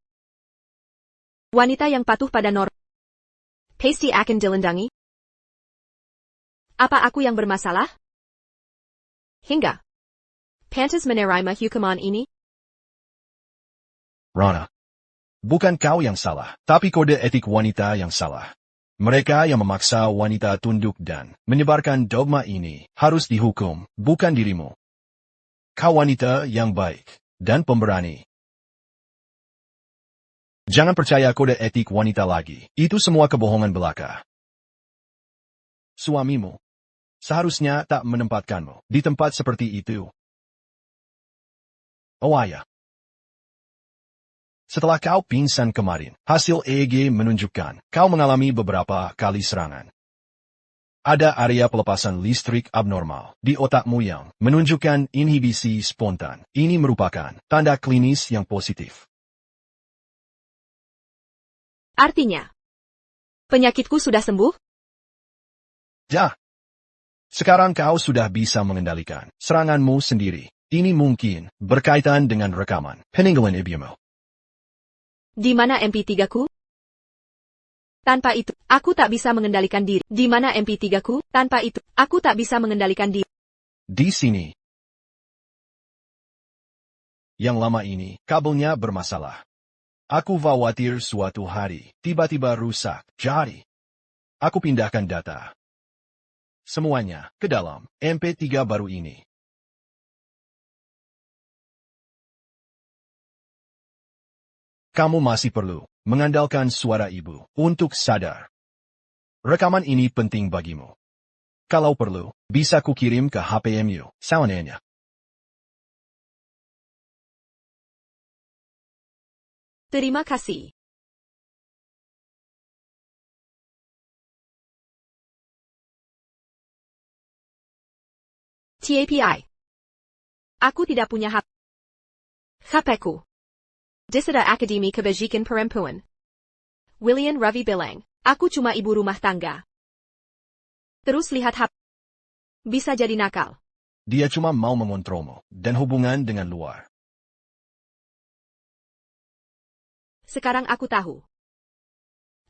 Wanita yang patuh pada norma pasti akan dilendangi? Apa aku yang bermasalah? Hingga pantas menerima hukuman ini? Rana. Bukan kau yang salah, tapi kode etik wanita yang salah. Mereka yang memaksa wanita tunduk dan menyebarkan dogma ini harus dihukum, bukan dirimu. Kau wanita yang baik dan pemberani. Jangan percaya kode etik wanita lagi. Itu semua kebohongan belaka. Suamimu seharusnya tak menempatkanmu di tempat seperti itu. Oh ayah. Setelah kau pingsan kemarin, hasil EEG menunjukkan kau mengalami beberapa kali serangan. Ada area pelepasan listrik abnormal di otakmu yang menunjukkan inhibisi spontan. Ini merupakan tanda klinis yang positif. Artinya, penyakitku sudah sembuh? Ya. Sekarang kau sudah bisa mengendalikan seranganmu sendiri. Ini mungkin berkaitan dengan rekaman peninggalan ibumu. Di mana MP3-ku? Tanpa itu, aku tak bisa mengendalikan diri. Di mana MP3-ku? Tanpa itu, aku tak bisa mengendalikan diri. Di sini. Yang lama ini, kabelnya bermasalah. Aku khawatir suatu hari, tiba-tiba rusak. Jadi, aku pindahkan data. Semuanya ke dalam MP3 baru ini. Kamu masih perlu mengandalkan suara ibu untuk sadar. Rekaman ini penting bagimu. Kalau perlu, bisa kukirim ke HPMU, sawannya. Terima kasih. TAPI. Aku tidak punya HP-ku. Disada Akademi Kebajikan Perempuan. William Ravi bilang, aku cuma ibu rumah tangga. Terus lihat HP. Bisa jadi nakal. Dia cuma mau mengontrolmu, dan hubungan dengan luar. Sekarang aku tahu.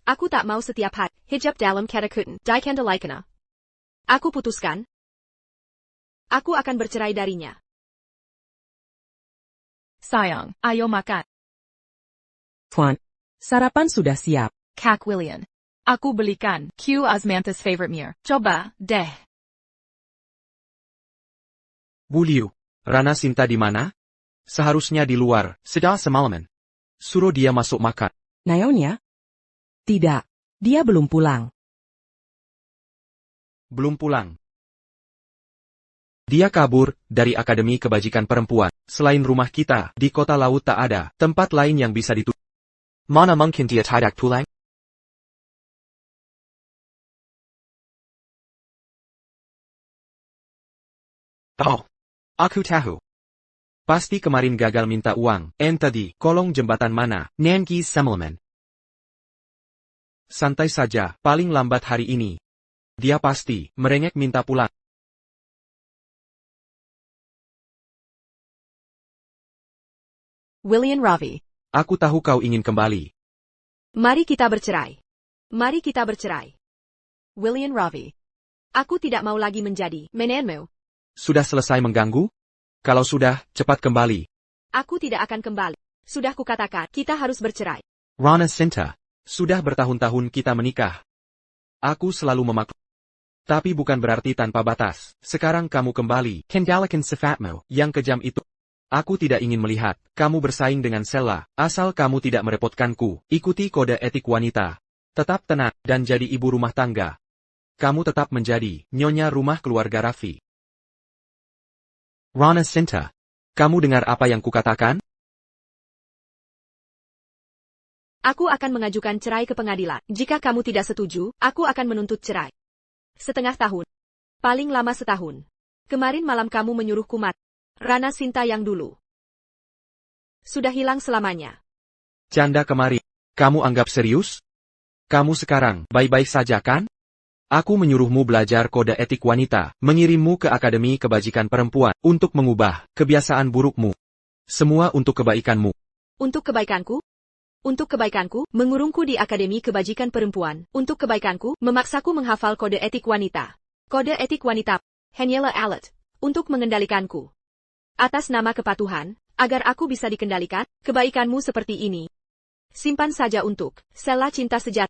Aku tak mau setiap hari hijab dalam ketakutan dikendalikan. Aku putuskan. Aku akan bercerai darinya. Sayang, ayo makan. Tuan, sarapan sudah siap. Kak William. Aku belikan Q Osmanthus favorite meal. Coba, deh. Bu Liu, Rana Sinta di mana? Seharusnya di luar, sudah semalaman. Suruh dia masuk makan. Naonya? Tidak, dia belum pulang. Belum pulang. Dia kabur dari Akademi Kebajikan Perempuan. Selain rumah kita, di kota laut tak ada tempat lain yang bisa dituju. Mana mungkin dia tidak pulang? Oh, aku tahu. Pasti kemarin gagal minta uang. Tadi, kolong jembatan mana? Nanki Semmelman. Santai saja, paling lambat hari ini. Dia pasti merengek minta pulang. William Ravi. Aku tahu kau ingin kembali. Mari kita bercerai. Mari kita bercerai. William Ravi. Aku tidak mau lagi menjadi menanmu. Sudah selesai mengganggu? Kalau sudah, cepat kembali. Aku tidak akan kembali. Sudah kukatakan, kita harus bercerai. Rana Sinta. Sudah bertahun-tahun kita menikah. Aku selalu memaklum. Tapi bukan berarti tanpa batas. Sekarang kamu kembali. Kendalikan sifatmu yang kejam itu. Aku tidak ingin melihat kamu bersaing dengan Sela, asal kamu tidak merepotkanku. Ikuti kode etik wanita. Tetap tenang dan jadi ibu rumah tangga. Kamu tetap menjadi nyonya rumah keluarga Raffi. Rana Sinta, kamu dengar apa yang kukatakan? Aku akan mengajukan cerai ke pengadilan. Jika kamu tidak setuju, aku akan menuntut cerai. Setengah tahun. Paling lama setahun. Kemarin malam kamu menyuruhku mati. Rana Sinta yang dulu. Sudah hilang selamanya. Canda kemarin. Kamu anggap serius? Kamu sekarang baik-baik saja kan? Aku menyuruhmu belajar kode etik wanita, mengirimmu ke Akademi Kebajikan Perempuan, untuk mengubah kebiasaan burukmu. Semua untuk kebaikanmu. Untuk kebaikanku? Untuk kebaikanku, mengurungku di Akademi Kebajikan Perempuan. Untuk kebaikanku, memaksaku menghafal kode etik wanita. Kode etik wanita, Haniela Alet, untuk mengendalikanku. Atas nama kepatuhan, agar aku bisa dikendalikan, kebaikanmu seperti ini. Simpan saja untuk Sela cinta sejati.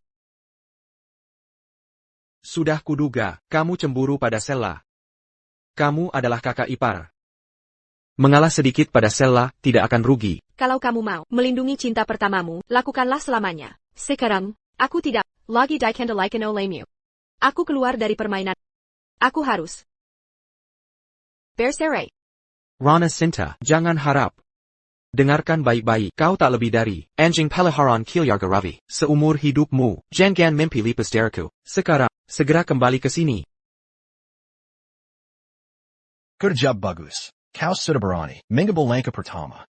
Sudah kuduga, kamu cemburu pada Sela. Kamu adalah kakak ipar. Mengalah sedikit pada Sela tidak akan rugi. Kalau kamu mau melindungi cinta pertamamu, lakukanlah selamanya. Sekarang, aku tidak lagi dikendalikan olehmu. Aku keluar dari permainan. Aku harus bercerai. Rana Sinta, jangan harap. Dengarkan baik-baik, kau tak lebih dari anjing peliharaan Kilyarga Ravi. Seumur hidupmu, jangan mimpi lipas dariku. Sekarang, segera kembali ke sini. Kerja bagus. Kau sudah berani mengambil langkah pertama.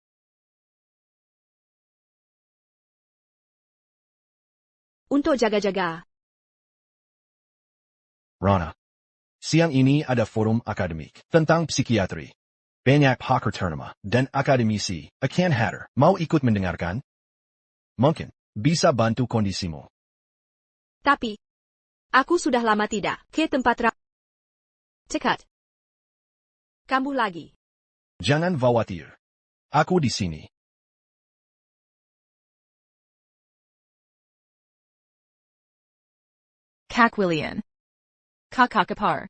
Untuk jaga-jaga. Rana. Siang ini ada forum akademik tentang psikiatri. Banyak pakar ternama dan akademisi akan hadir. Mau ikut mendengarkan? Mungkin bisa bantu kondisimu. Tapi, aku sudah lama tidak ke tempat cekat. Kambuh lagi. Jangan khawatir. Aku di sini. Kak William. Kakak ipar.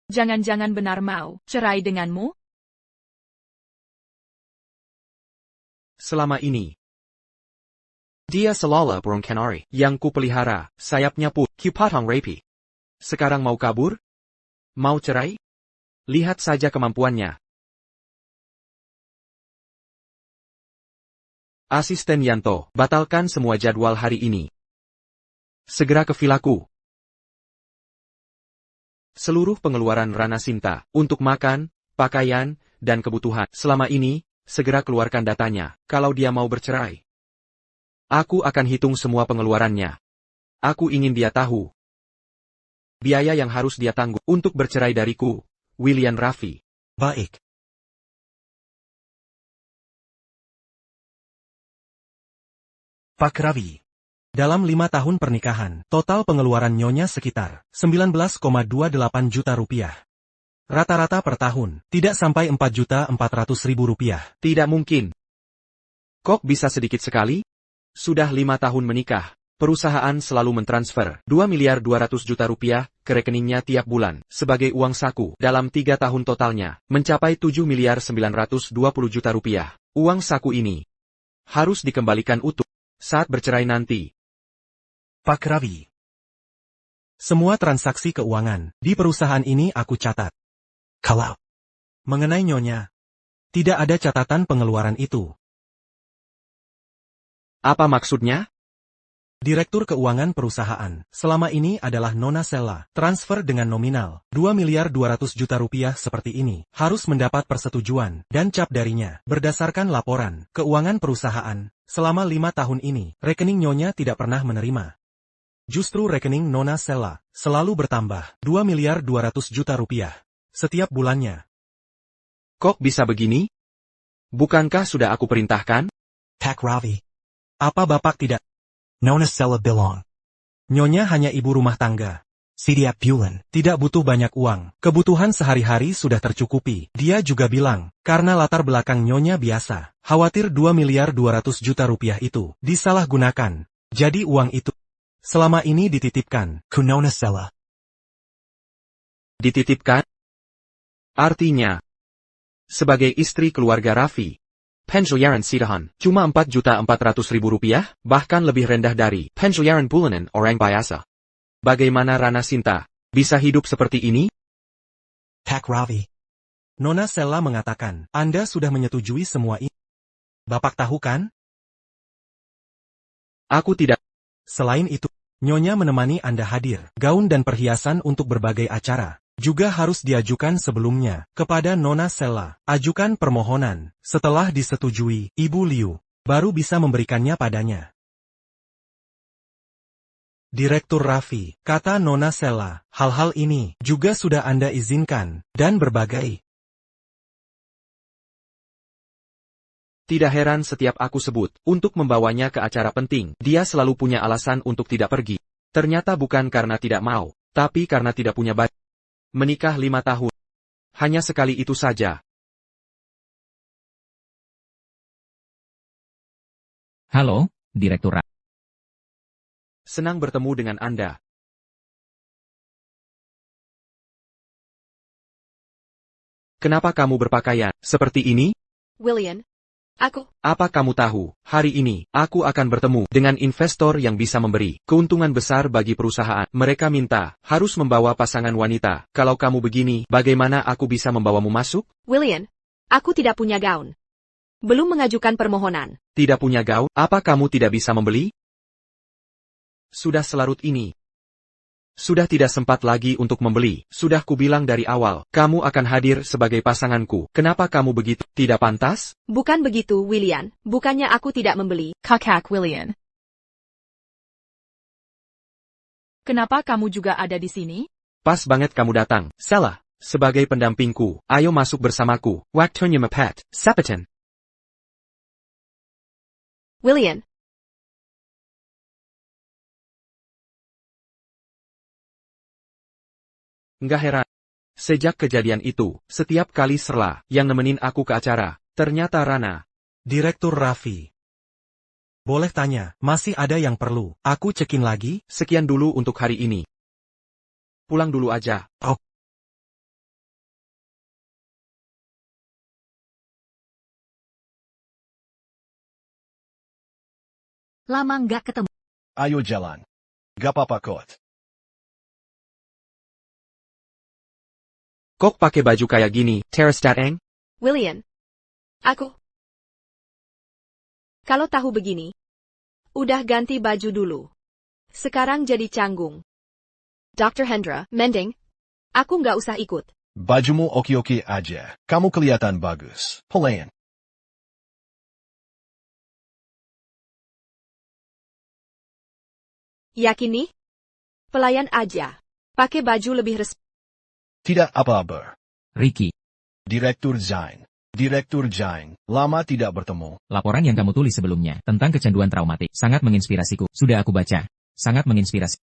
Jangan-jangan benar mau cerai denganmu? Selama ini, Dia selalu burung kanari yang kupelihara, sayapnya pun kupotong rapi. Sekarang mau kabur? Mau cerai? Lihat saja kemampuannya. Asisten Yanto, batalkan semua jadwal hari ini. Segera ke vilaku. Seluruh pengeluaran Rana Sinta, untuk makan, pakaian, dan kebutuhan, selama ini, segera keluarkan datanya, kalau dia mau bercerai. Aku akan hitung semua pengeluarannya. Aku ingin dia tahu. Biaya yang harus dia tanggung untuk bercerai dariku, William Raffi. Baik. Pak Ravi. Dalam 5 tahun pernikahan, total pengeluaran Nyonya sekitar 19,28 juta rupiah. Rata-rata per tahun, tidak sampai 4.400.000 rupiah. Tidak mungkin. Kok bisa sedikit sekali? Sudah 5 tahun menikah, perusahaan selalu mentransfer 2.200.000 juta rupiah ke rekeningnya tiap bulan, sebagai uang saku. Dalam 3 tahun totalnya, mencapai 7.920.000 juta rupiah. Uang saku ini harus dikembalikan utuh saat bercerai nanti. Pak Ravi. Semua transaksi keuangan di perusahaan ini aku catat. Kalau mengenai Nyonya, tidak ada catatan pengeluaran itu. Apa maksudnya? Direktur keuangan perusahaan selama ini adalah Nona Sella. Transfer dengan nominal 2.200.000 juta rupiah seperti ini harus mendapat persetujuan dan cap darinya. Berdasarkan laporan keuangan perusahaan, selama 5 tahun ini, rekening Nyonya tidak pernah menerima. Justru rekening Nona Sella selalu bertambah 2.200.000 juta rupiah setiap bulannya. Kok bisa begini? Bukankah sudah aku perintahkan? Pak Ravi. Apa Bapak tidak? Nona Sella bilang. Nyonya hanya ibu rumah tangga. Setiap bulan tidak butuh banyak uang. Kebutuhan sehari-hari sudah tercukupi. Dia juga bilang, karena latar belakang Nyonya biasa, khawatir 2.200.000 juta rupiah itu disalahgunakan. Jadi uang itu selama ini dititipkan ke Nona Sella. Dititipkan? Artinya, sebagai istri keluarga Raffi, pensiunan Sitahan cuma 4.400.000 rupiah, bahkan lebih rendah dari pensiunan bulanan orang biasa. Bagaimana Rana Sinta bisa hidup seperti ini? Pak Ravi. Nona Sella mengatakan, Anda sudah menyetujui semua ini. Bapak tahu kan? Aku tidak. Selain itu, Nyonya menemani Anda hadir. Gaun dan perhiasan untuk berbagai acara juga harus diajukan sebelumnya kepada Nona Sella. Ajukan permohonan. Setelah disetujui, Ibu Liu baru bisa memberikannya padanya. Direktur Raffi, kata Nona Sella, hal-hal ini juga sudah Anda izinkan, dan berbagai. Tidak heran setiap aku sebut untuk membawanya ke acara penting, dia selalu punya alasan untuk tidak pergi. Ternyata bukan karena tidak mau, tapi karena tidak punya budget. Menikah 5 tahun. Hanya sekali itu saja. Halo, Direktur Raffi. Senang bertemu dengan Anda. Kenapa kamu berpakaian seperti ini? William, Apa kamu tahu, hari ini, aku akan bertemu dengan investor yang bisa memberi keuntungan besar bagi perusahaan. Mereka minta, harus membawa pasangan wanita. Kalau kamu begini, bagaimana aku bisa membawamu masuk? William, aku tidak punya gaun. Belum mengajukan permohonan. Tidak punya gaun? Apa kamu tidak bisa membeli? Sudah selarut ini. Sudah tidak sempat lagi untuk membeli. Sudah kubilang dari awal, kamu akan hadir sebagai pasanganku. Kenapa kamu begitu tidak pantas? Bukan begitu, William. Bukannya aku tidak membeli. Kakak William. Kenapa kamu juga ada di sini? Pas banget kamu datang. Sella, sebagai pendampingku, ayo masuk bersamaku. Waktunya mepet. Sapetan. William. Nggak heran. Sejak kejadian itu, setiap kali Serla yang nemenin aku ke acara, ternyata Rana. Direktur Raffi. Boleh tanya, masih ada yang perlu aku cekin lagi? Sekian dulu untuk hari ini. Pulang dulu aja. Oh, Lama nggak ketemu. Ayo jalan. Gak apa-apa kot. Kok pakai baju kayak gini, Terestat Eng? William. Aku. Kalau tahu begini. Udah ganti baju dulu. Sekarang jadi canggung. Dr. Hendra, mending. Aku nggak usah ikut. Bajumu oke-oke aja. Kamu kelihatan bagus. Pelayan. Yakin nih? Pelayan aja. Pakai baju lebih resmi. Tidak apa-apa. Ricky, Direktur Zain. Direktur Zain. Lama tidak bertemu. laporan yang kamu tulis sebelumnya tentang kecanduan traumatik sangat menginspirasiku. Sudah aku baca. Sangat menginspirasi.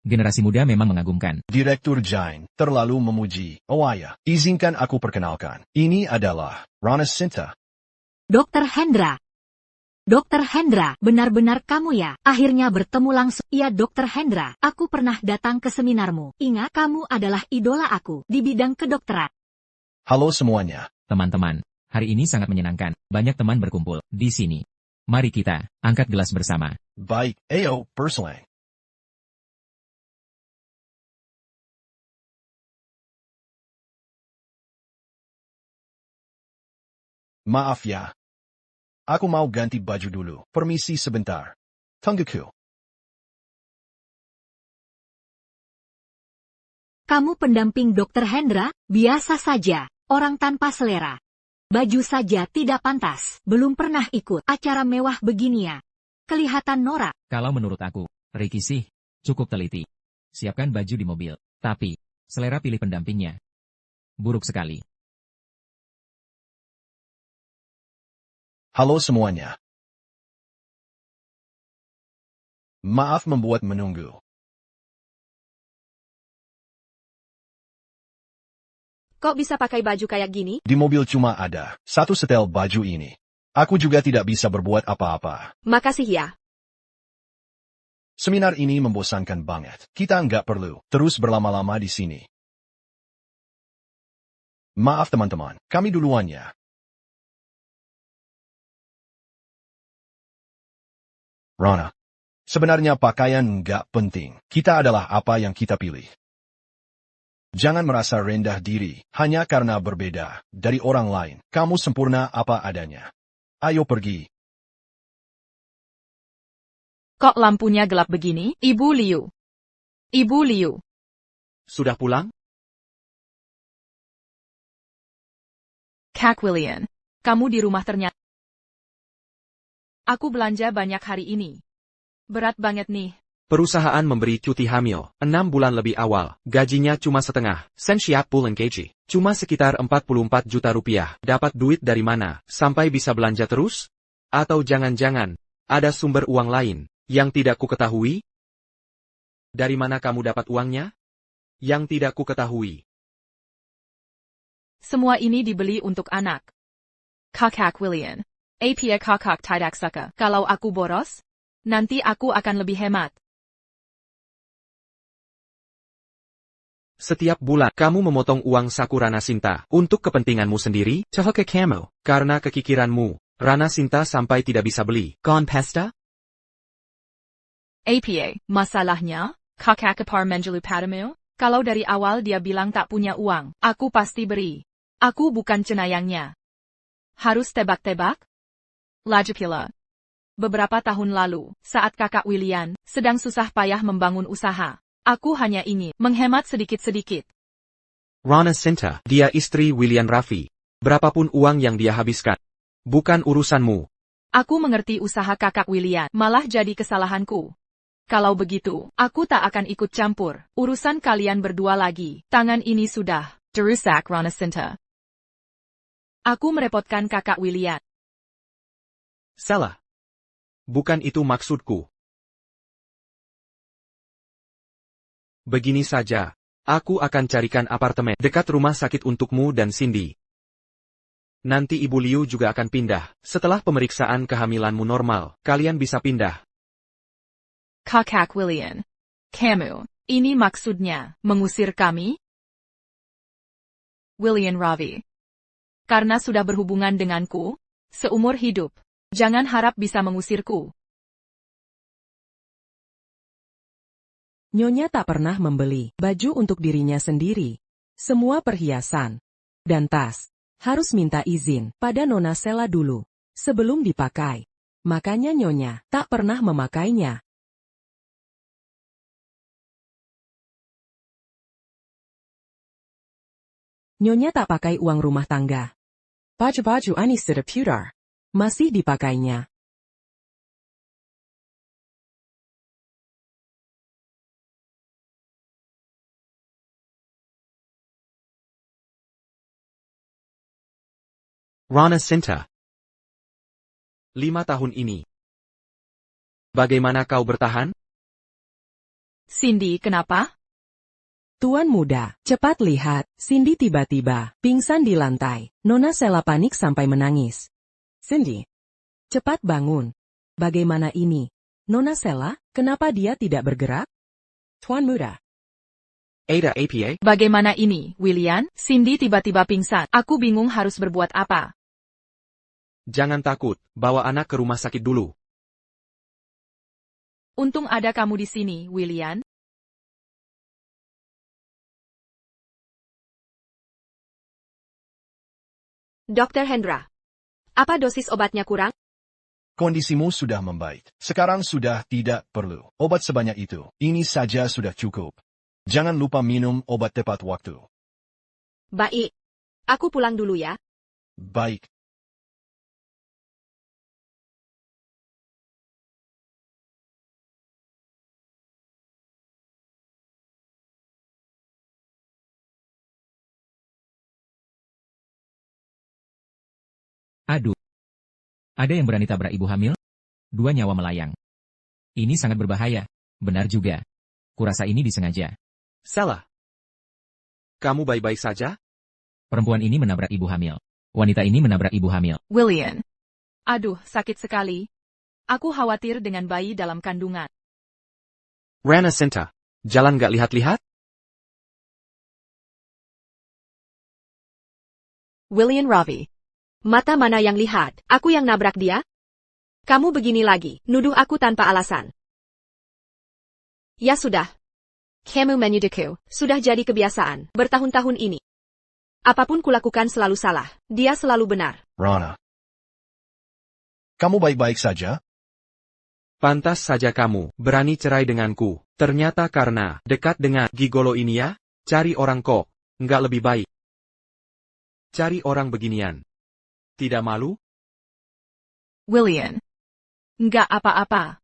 Generasi muda memang mengagumkan. Direktur Zain terlalu memuji. Oh ya, izinkan aku perkenalkan. Ini adalah Rana Sinta. Dokter Hendra. Dokter Hendra, benar-benar kamu ya? Akhirnya bertemu langsung. Iya Dokter Hendra, aku pernah datang ke seminarmu. Ingat, kamu adalah idola aku di bidang kedokteran. Halo semuanya. Teman-teman, hari ini sangat menyenangkan. Banyak teman berkumpul di sini. Mari kita angkat gelas bersama. Baik, ayo, berselang. Maaf ya. Aku mau ganti baju dulu. Permisi sebentar. Tungguku. Kamu pendamping Dokter Hendra? Biasa saja, orang tanpa selera. Baju saja tidak pantas. Belum pernah ikut acara mewah begini ya. Kelihatan norak. Kalau menurut aku, Ricky sih cukup teliti. Siapkan baju di mobil. Tapi, selera pilih pendampingnya buruk sekali. Halo semuanya. Maaf membuat menunggu. Kok bisa pakai baju kayak gini? Di mobil cuma ada satu setel baju ini. Aku juga tidak bisa berbuat apa-apa. Makasih ya. Seminar ini membosankan banget. Kita nggak perlu terus berlama-lama di sini. Maaf teman-teman, kami duluan ya. Rana. Sebenarnya pakaian nggak penting. Kita adalah apa yang kita pilih. Jangan merasa rendah diri, hanya karena berbeda dari orang lain. Kamu sempurna apa adanya. Ayo pergi. Kok lampunya gelap begini? Ibu Liu. Ibu Liu. Sudah pulang? Kak William. Kamu di rumah ternyata. Aku belanja banyak hari ini. Berat banget nih. Perusahaan memberi cuti hamil 6 bulan lebih awal. Gajinya cuma setengah. Sen siap bulan gaji. Cuma sekitar 44 juta rupiah. Dapat duit dari mana? Sampai bisa belanja terus? Atau jangan-jangan ada sumber uang lain yang tidak ku ketahui? Dari mana kamu dapat uangnya? Yang tidak ku ketahui. Semua ini dibeli untuk anak. Kakak William. Apia kakak tidak suka. Kalau aku boros, nanti aku akan lebih hemat. Setiap bulan, kamu memotong uang saku Rana Sinta untuk kepentinganmu sendiri, cahok ke kamu, karena kekikiranmu, Rana Sinta sampai tidak bisa beli. Kon pesta? Apia, masalahnya, kakak kepar menjelu padamu? Kalau dari awal dia bilang tak punya uang, aku pasti beri. Aku bukan cenayangnya. Harus tebak-tebak? Lajapila. Beberapa tahun lalu, saat kakak William sedang susah payah membangun usaha, aku hanya ingin menghemat sedikit-sedikit. Rana Sinta, dia istri William Raffi. Berapapun uang yang dia habiskan, bukan urusanmu. Aku mengerti usaha kakak William, malah jadi kesalahanku. Kalau begitu, aku tak akan ikut campur urusan kalian berdua lagi. Tangan ini sudah derusak Rana Sinta. Aku merepotkan kakak William. Salah. Bukan itu maksudku. Begini saja, aku akan carikan apartemen dekat rumah sakit untukmu dan Cindy. Nanti Ibu Liu juga akan pindah. Setelah pemeriksaan kehamilanmu normal, kalian bisa pindah. Kakak William. Kamu, ini maksudnya mengusir kami? William Ravi. Karena sudah berhubungan denganku seumur hidup, jangan harap bisa mengusirku. Nyonya tak pernah membeli baju untuk dirinya sendiri. Semua perhiasan dan tas harus minta izin pada Nona Sela dulu sebelum dipakai. Makanya Nyonya tak pernah memakainya. Nyonya tak pakai uang rumah tangga. Baju-baju Ani sudah pudar. Masih dipakainya. Rana Sinta. 5 tahun ini. Bagaimana kau bertahan? Cindy, kenapa? Tuan muda, cepat lihat, Cindy tiba-tiba pingsan di lantai. Nona Sela panik sampai menangis. Cindy, cepat bangun. Bagaimana ini? Nona Sela, kenapa dia tidak bergerak? Tuan muda. Ada APA? Bagaimana ini, William? Cindy tiba-tiba pingsan. Aku bingung harus berbuat apa. Jangan takut, bawa anak ke rumah sakit dulu. Untung ada kamu di sini, William. Dr. Hendra. Apa dosis obatnya kurang? Kondisimu sudah membaik. Sekarang sudah tidak perlu obat sebanyak itu. Ini saja sudah cukup. Jangan lupa minum obat tepat waktu. Baik. Aku pulang dulu ya. Baik. Aduh. Ada yang berani tabrak ibu hamil? 2 nyawa melayang. Ini sangat berbahaya. Benar juga. Kurasa ini disengaja. Salah. Kamu baik-baik saja? Perempuan ini menabrak ibu hamil. Wanita ini menabrak ibu hamil. William. Aduh, sakit sekali. Aku khawatir dengan bayi dalam kandungan. Rana Sinta. Jalan gak lihat-lihat? William Ravi. Mata mana yang lihat? Aku yang nabrak dia? Kamu begini lagi, nuduh aku tanpa alasan. Ya sudah. Kamu menyuduhku, sudah jadi kebiasaan, bertahun-tahun ini. Apapun kulakukan selalu salah, dia selalu benar. Rana. Kamu baik-baik saja? Pantas saja kamu berani cerai denganku. Ternyata karena dekat dengan gigolo ini ya? Cari orang kok, nggak lebih baik. Cari orang beginian. Tidak malu? William. Nggak apa-apa.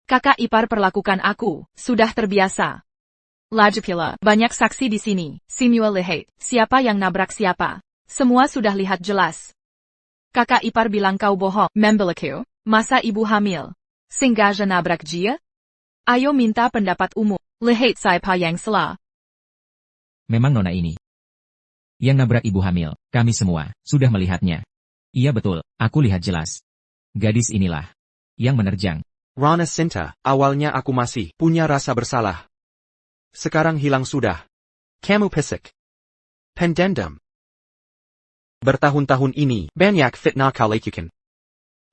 Kakak ipar perlakukan aku, sudah terbiasa. Lagi pula, banyak saksi di sini. Semua lihat, siapa yang nabrak siapa. Semua sudah lihat jelas. Kakak ipar bilang kau bohong, membelaku, masa ibu hamil. Sengaja nabrak dia? Ayo minta pendapat umum. Lihat siapa yang salah. Memang nona ini. Yang nabrak ibu hamil, kami semua, sudah melihatnya. Iya betul, aku lihat jelas. Gadis inilah yang menerjang. Rana Sinta, awalnya aku masih punya rasa bersalah. Sekarang hilang sudah. Kamu pesek. Pendendam. Bertahun-tahun ini, banyak fitnah kau lakukan.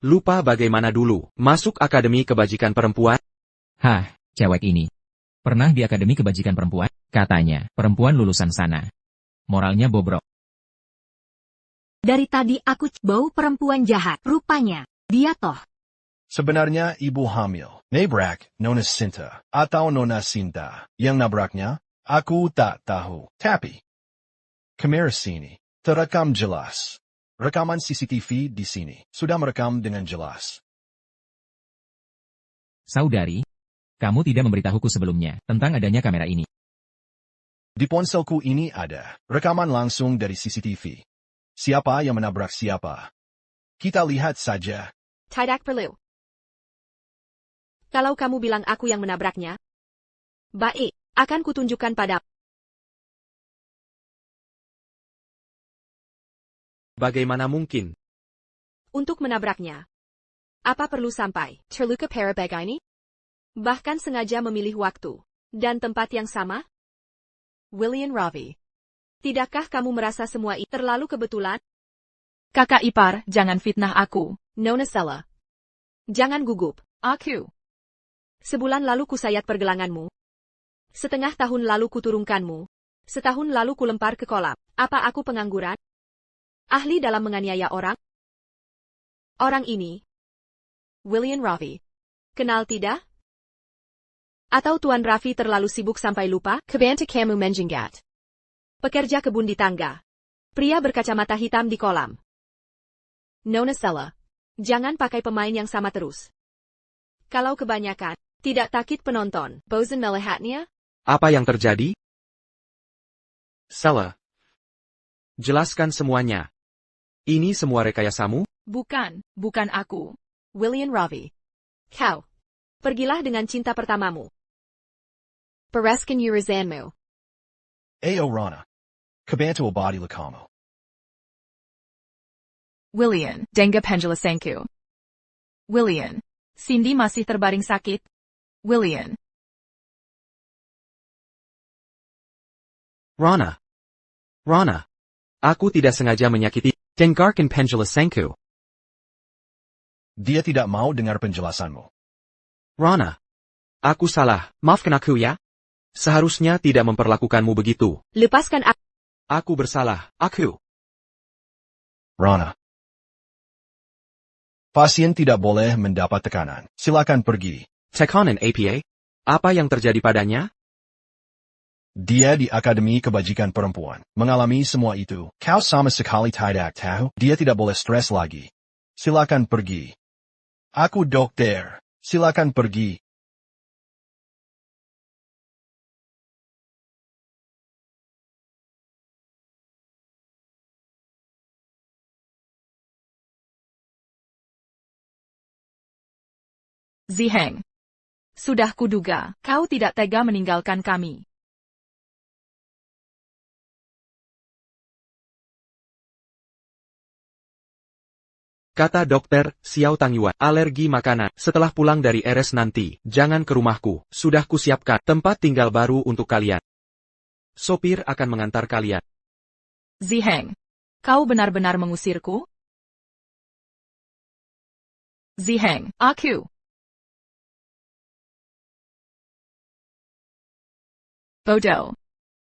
Lupa bagaimana dulu, masuk Akademi Kebajikan Perempuan? Hah, cewek ini. Pernah di Akademi Kebajikan Perempuan? Katanya, perempuan lulusan sana. Moralnya bobrok. Dari tadi aku bau perempuan jahat. Rupanya, dia toh. Sebenarnya ibu hamil. Nabrak Nona Sinta atau Nona Sinta. Yang nabraknya, aku tak tahu. Tapi, kamera sini. Terekam jelas. Rekaman CCTV di sini. Sudah merekam dengan jelas. Saudari, kamu tidak memberitahuku sebelumnya tentang adanya kamera ini. Di ponselku ini ada rekaman langsung dari CCTV. Siapa yang menabrak siapa? Kita lihat saja. Tidak perlu. Kalau kamu bilang aku yang menabraknya, baik, akan kutunjukkan pada. Bagaimana mungkin? Untuk menabraknya. Apa perlu sampai terluka parah begini? Bahkan sengaja memilih waktu dan tempat yang sama? William Ravi. Tidakkah kamu merasa semua itu terlalu kebetulan? Kakak ipar, jangan fitnah aku. Nona Sela. Jangan gugup. Aku. Sebulan lalu kusayat pergelanganmu. Setengah tahun lalu kuturunkanmu. Setahun lalu kulempar ke kolam. Apa aku pengangguran? Ahli dalam menganiaya orang? Orang ini. William Raffi. Kenal tidak? Atau Tuan Raffi terlalu sibuk sampai lupa? Kebanta kamu menjenggat. Pekerja kebun di tangga. Pria berkacamata hitam di kolam. Nona Sella. Jangan pakai pemain yang sama terus. Kalau kebanyakan, tidak takut penonton. Bosan melihatnya? Apa yang terjadi? Sella. Jelaskan semuanya. Ini semua rekayasamu? Bukan aku. William Raffi. Kau. Pergilah dengan cinta pertamamu. Pereskan urusanmu. Ayo Rana. Kebantu abadi lakamo. William, Denga Penjelasanku. William, Cindy masih terbaring sakit. William. Rana. Aku tidak sengaja menyakiti. Dengarkan penjelasanku. Dia tidak mau dengar penjelasanmu. Rana. Aku salah, maafkan aku ya. Seharusnya tidak memperlakukanmu begitu. Lepaskan aku. Aku bersalah, aku. Rana. Pasien tidak boleh mendapat tekanan. Silakan pergi. Tekanan APA? Apa yang terjadi padanya? Dia di Akademi Kebajikan Perempuan. Mengalami semua itu. Kau sama sekali tidak tahu. Dia tidak boleh stres lagi. Silakan pergi. Aku dokter. Silakan pergi. Ziheng. Sudah kuduga, kau tidak tega meninggalkan kami. Kata dokter, Xiao Tangyuan, alergi makanan. Setelah pulang dari RS nanti, jangan ke rumahku. Sudah kusiapkan tempat tinggal baru untuk kalian. Sopir akan mengantar kalian. Ziheng. Kau benar-benar mengusirku? Ziheng, aku. Bodoh.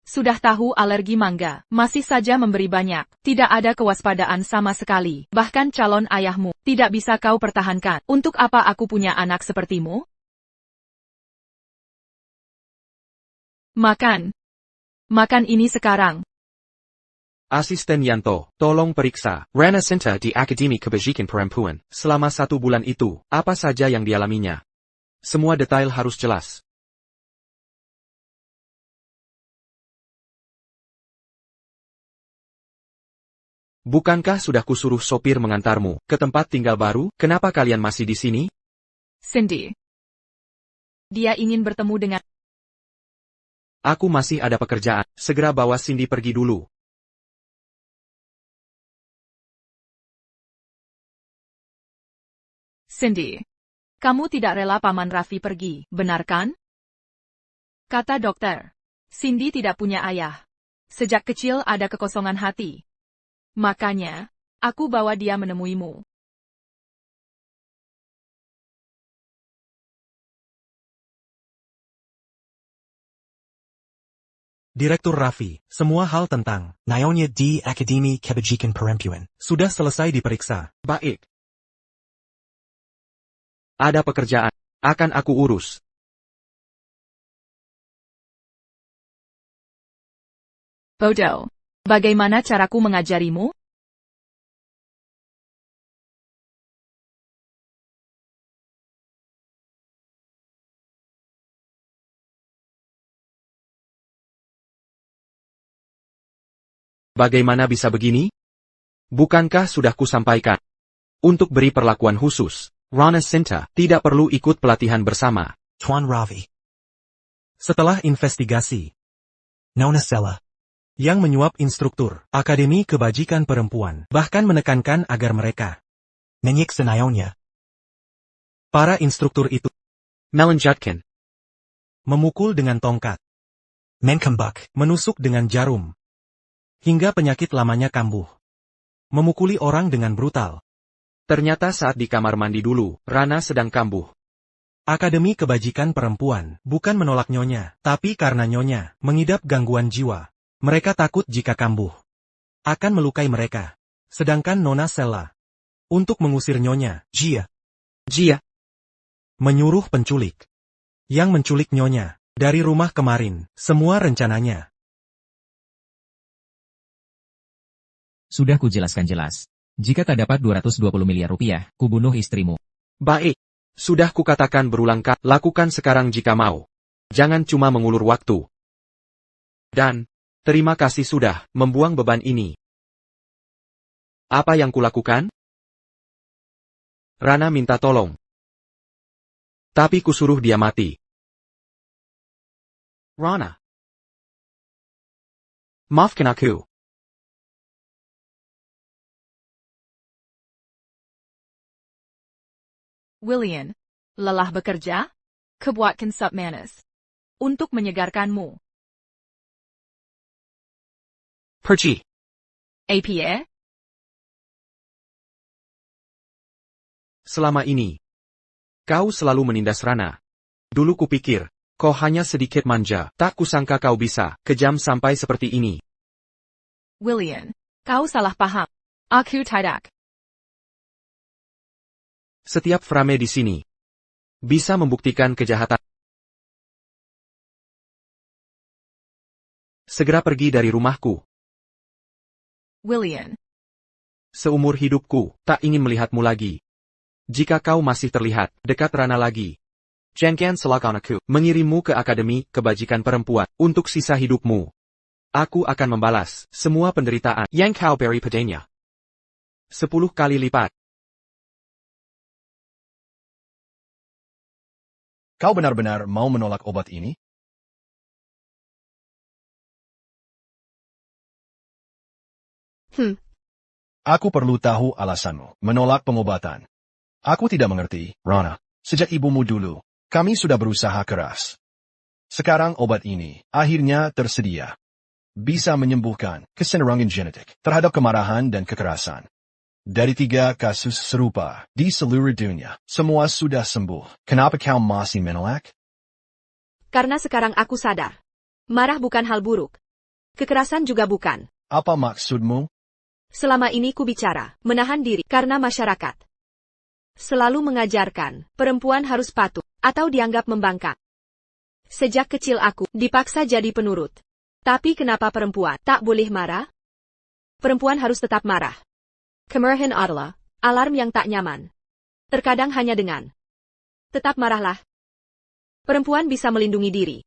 Sudah tahu alergi mangga, masih saja memberi banyak. Tidak ada kewaspadaan sama sekali. Bahkan calon ayahmu, tidak bisa kau pertahankan. Untuk apa aku punya anak sepertimu? Makan. Makan ini sekarang. Asisten Yanto, tolong periksa. Rana Sinta di Akademi Kebajikan Perempuan. Selama 1 bulan itu, apa saja yang dialaminya? Semua detail harus jelas. Bukankah sudah kusuruh sopir mengantarmu ke tempat tinggal baru? Kenapa kalian masih di sini? Cindy. Dia ingin bertemu dengan... Aku masih ada pekerjaan. Segera bawa Cindy pergi dulu. Cindy. Kamu tidak rela Paman Raffi pergi, benar kan? Kata dokter. Cindy tidak punya ayah. Sejak kecil ada kekosongan hati. Makanya, aku bawa dia menemuimu. Direktur Raffi, semua hal tentang Nyonya di Akademi Kebajikan Perempuan sudah selesai diperiksa. Baik. Ada pekerjaan. Akan aku urus. Bodoh. Bagaimana caraku mengajarimu? Bagaimana bisa begini? Bukankah sudah kusampaikan? Untuk beri perlakuan khusus, Rana Sinta tidak perlu ikut pelatihan bersama. Tuan Raffi. Setelah investigasi, Nona Sella yang menyuap instruktur Akademi Kebajikan Perempuan bahkan menekankan agar mereka menyiksa Nyonya. Para instruktur itu melanjutkan memukul dengan tongkat, menkembak, menusuk dengan jarum, hingga penyakit lamanya kambuh, memukuli orang dengan brutal. Ternyata saat di kamar mandi dulu, Rana sedang kambuh. Akademi Kebajikan Perempuan bukan menolak Nyonya, tapi karena Nyonya mengidap gangguan jiwa. Mereka takut jika kambuh akan melukai mereka. Sedangkan Nona Sella untuk mengusir Nyonya, Jia menyuruh penculik yang menculik Nyonya dari rumah kemarin. Semua rencananya Sudah kujelaskan jelas. Jika tak dapat 220 miliar rupiah, kubunuh istrimu. Baik. Sudah kukatakan berulang kali, lakukan sekarang jika mau. Jangan cuma mengulur waktu. Dan, terima kasih sudah membuang beban ini. Apa yang kulakukan? Rana minta tolong. Tapi kusuruh dia mati. Rana. Maafkan aku. William, lelah bekerja? Kubuatkan sup manis. Untuk menyegarkanmu. Perci. APA? Selama ini, kau selalu menindas Rana. Dulu kupikir, kau hanya sedikit manja, tak kusangka kau bisa kejam sampai seperti ini. William, kau salah paham. Aku tidak. Setiap frame di sini bisa membuktikan kejahatan. Segera pergi dari rumahku. William, Seumur hidupku, tak ingin melihatmu lagi. Jika kau masih terlihat dekat Rana lagi, jangan silakan aku mengirimmu ke Akademi Kebajikan Perempuan untuk sisa hidupmu. Aku akan membalas semua penderitaan yang kau beri padanya. 10 kali lipat. Kau benar-benar mau menolak obat ini? Aku perlu tahu alasanmu menolak pengobatan. Aku tidak mengerti, Rana. Sejak ibumu dulu, kami sudah berusaha keras. Sekarang obat ini akhirnya tersedia. Bisa menyembuhkan kesenderangan genetik terhadap kemarahan dan kekerasan. Dari 3 kasus serupa di seluruh dunia, semua sudah sembuh. Kenapa kau masih menolak? Karena sekarang aku sadar. Marah bukan hal buruk. Kekerasan juga bukan. Apa maksudmu? Selama ini ku bicara, menahan diri karena masyarakat selalu mengajarkan perempuan harus patuh atau dianggap membangkang. Sejak kecil aku dipaksa jadi penurut. Tapi kenapa perempuan tak boleh marah? Perempuan harus tetap marah. Kemarahan adalah alarm yang tak nyaman. Terkadang hanya dengan tetap marahlah. Perempuan bisa melindungi diri.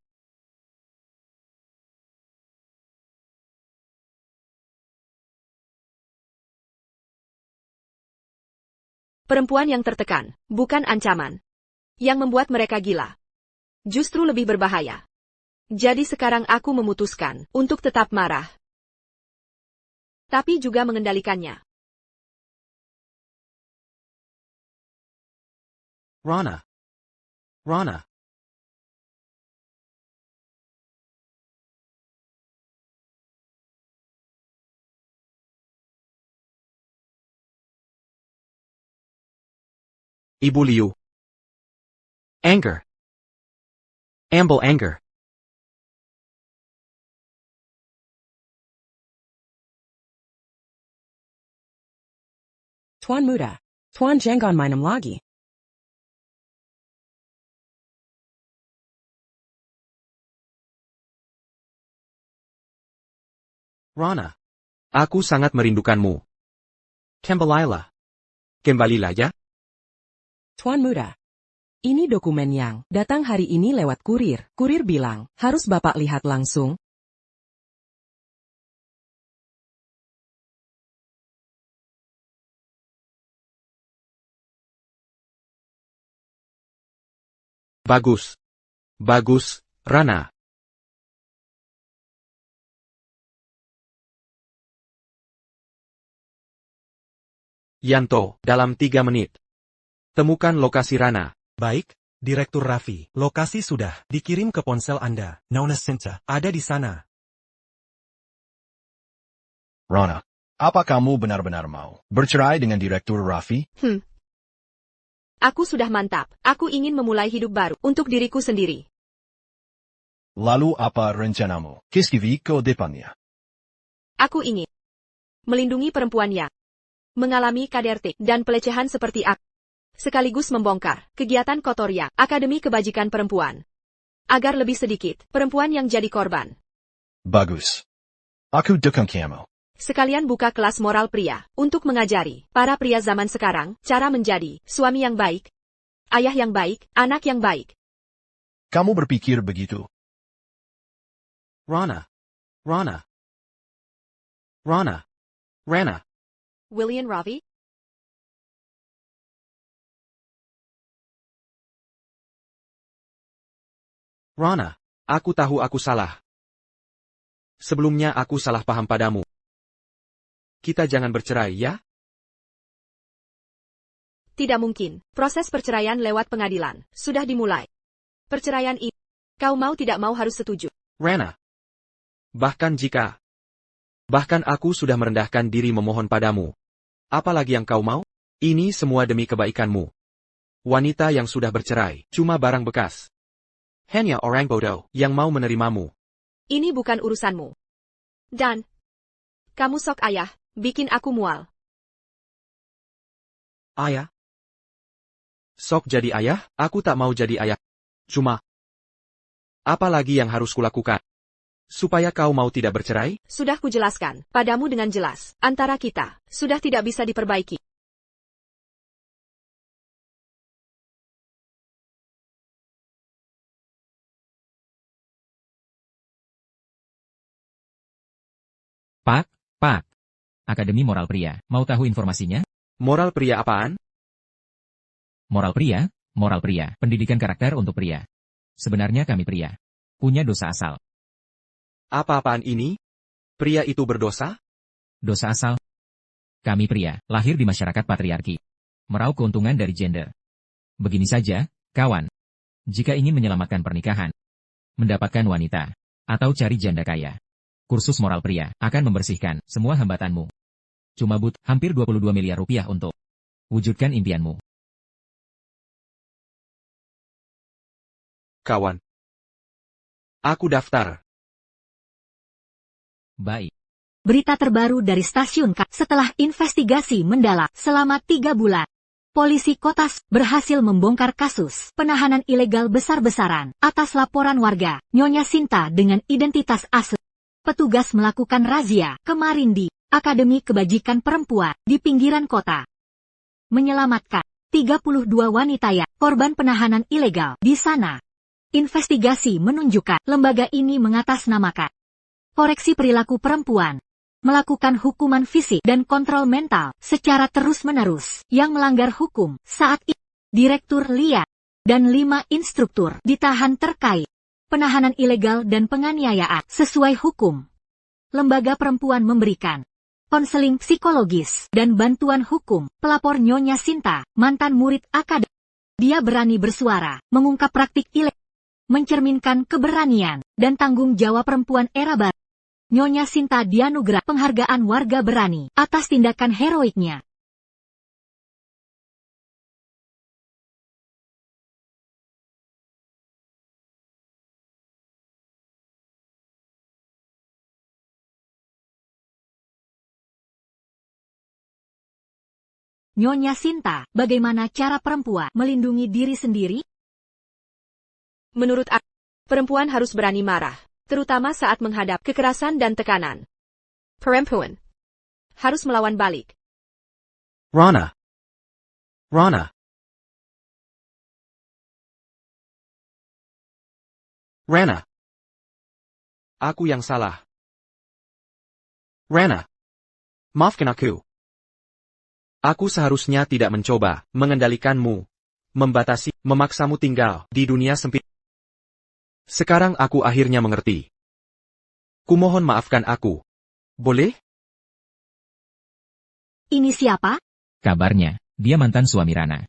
Perempuan yang tertekan, bukan ancaman. Yang membuat mereka gila. Justru lebih berbahaya. Jadi sekarang aku memutuskan untuk tetap marah. Tapi juga mengendalikannya. Rana. Ibu Liu. Anger. Amble anger. Tuan Muda, Tuan jangan minum lagi. Rana. Aku sangat merindukanmu. Kembalilah ya. Tuan Muda, ini dokumen yang datang hari ini lewat kurir. Kurir bilang, harus Bapak lihat langsung. Bagus. Bagus, Rana. Yanto, dalam 3 menit. Temukan lokasi Rana. Baik, Direktur Raffi. Lokasi sudah dikirim ke ponsel Anda. Nona Sinta ada di sana. Rana, apa kamu benar-benar mau bercerai dengan Direktur Raffi? Aku sudah mantap. Aku ingin memulai hidup baru untuk diriku sendiri. Lalu apa rencanamu? Keskivi ke depannya. Aku ingin melindungi perempuan yang mengalami KDRT dan pelecehan seperti aku. Sekaligus membongkar kegiatan kotor yang Akademi Kebajikan Perempuan. Agar lebih sedikit perempuan yang jadi korban. Bagus. Aku dukung kamu. Sekalian buka kelas moral pria, untuk mengajari para pria zaman sekarang, cara menjadi suami yang baik, ayah yang baik, anak yang baik. Kamu berpikir begitu? Rana. Rana. Rana. Rana. William Ravi? Rana, aku tahu aku salah. Sebelumnya aku salah paham padamu. Kita jangan bercerai, ya? Tidak mungkin. Proses perceraian lewat pengadilan sudah dimulai. Perceraian ini, kau mau tidak mau harus setuju. Rana. Bahkan aku sudah merendahkan diri memohon padamu. Apalagi yang kau mau? Ini semua demi kebaikanmu. Wanita yang sudah bercerai, cuma barang bekas. Hanya orang bodoh yang mau menerimamu. Ini bukan urusanmu. Dan, kamu sok ayah. Bikin aku mual. Ayah? Sok jadi ayah? Aku tak mau jadi ayah. Cuma, apa lagi yang harus kulakukan? Supaya kau mau tidak bercerai? Sudah kujelaskan padamu dengan jelas. Antara kita, sudah tidak bisa diperbaiki. Pak. Akademi Moral Pria, mau tahu informasinya? Moral pria apaan? Moral pria, pendidikan karakter untuk pria. Sebenarnya kami pria punya dosa asal. Apa-apaan ini? Pria itu berdosa? Dosa asal? Kami pria, lahir di masyarakat patriarki. Meraup keuntungan dari gender. Begini saja, kawan. Jika ingin menyelamatkan pernikahan, mendapatkan wanita, atau cari janda kaya, kursus moral pria akan membersihkan semua hambatanmu. Cuma hampir 22 miliar rupiah untuk wujudkan impianmu. Kawan. Aku daftar. Baik. Berita terbaru dari stasiun K. Setelah investigasi mendalam selama 3 bulan, polisi Kota berhasil membongkar kasus penahanan ilegal besar-besaran atas laporan warga Nyonya Sinta dengan identitas asli. Petugas melakukan razia kemarin di Akademi Kebajikan Perempuan di pinggiran kota. Menyelamatkan 32 wanita yang korban penahanan ilegal di sana. Investigasi menunjukkan lembaga ini mengatasnamakan koreksi perilaku perempuan, melakukan hukuman fisik dan kontrol mental secara terus-menerus yang melanggar hukum. Saat ini, Direktur Lia dan 5 instruktur ditahan terkait penahanan ilegal dan penganiayaan sesuai hukum. Lembaga perempuan memberikan konseling psikologis dan bantuan hukum. Pelapor Nyonya Sinta, mantan murid akademi. Dia berani bersuara, mengungkap praktik ilegal, mencerminkan keberanian dan tanggung jawab perempuan era baru. Nyonya Sinta dianugerah penghargaan warga berani atas tindakan heroiknya. Nyonya Sinta, bagaimana cara perempuan melindungi diri sendiri? Menurut aku, perempuan harus berani marah, terutama saat menghadap kekerasan dan tekanan. Perempuan harus melawan balik. Rana. Rana. Rana. Aku yang salah. Rana. Maafkan aku. Aku seharusnya tidak mencoba mengendalikanmu, membatasi, memaksamu tinggal di dunia sempit. Sekarang aku akhirnya mengerti. Kumohon maafkan aku. Boleh? Ini siapa? Kabarnya, dia mantan suami Rana.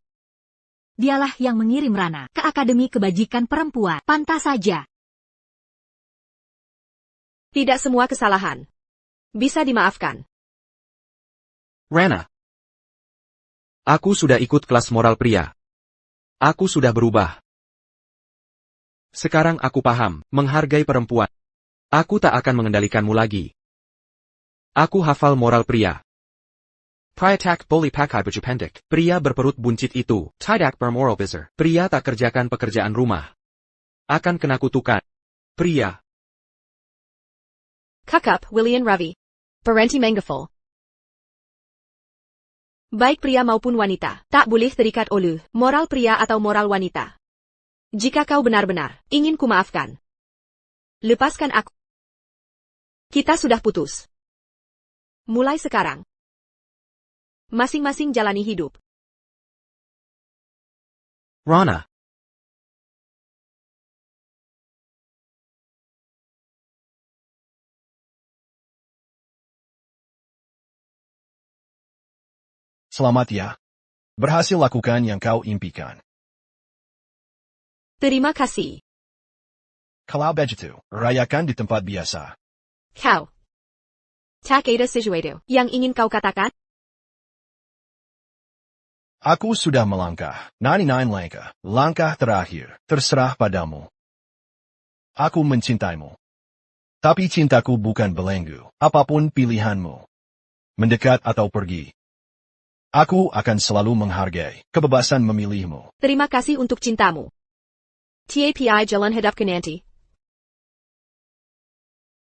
Dialah yang mengirim Rana ke Akademi Kebajikan Perempuan. Pantas saja. Tidak semua kesalahan bisa dimaafkan. Rana. Aku sudah ikut kelas moral pria. Aku sudah berubah. Sekarang aku paham, menghargai perempuan. Aku tak akan mengendalikanmu lagi. Aku hafal moral pria. Priatak boleh pakai baju pendek. Pria berperut buncit itu, tidak bermoral besar. Pria tak kerjakan pekerjaan rumah. Akan kena kutukan. Pria. Kakak, William Ravi. Berhenti menggefol. Baik pria maupun wanita, tak boleh terikat oleh moral pria atau moral wanita. Jika kau benar-benar ingin kumaafkan, lepaskan aku. Kita sudah putus. Mulai sekarang, masing-masing jalani hidup. Rana. Selamat ya. Berhasil lakukan yang kau impikan. Terima kasih. Kalau begitu, rayakan di tempat biasa. Kau. Tak ada sesuatu yang ingin kau katakan? Aku sudah melangkah. 99 langkah. Langkah terakhir. Terserah padamu. Aku mencintaimu. Tapi cintaku bukan belenggu. Apapun pilihanmu. Mendekat atau pergi. Aku akan selalu menghargai kebebasan memilihmu. Terima kasih untuk cintamu. TAPI jalan hadapkan nanti.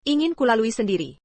Ingin kulalui sendiri.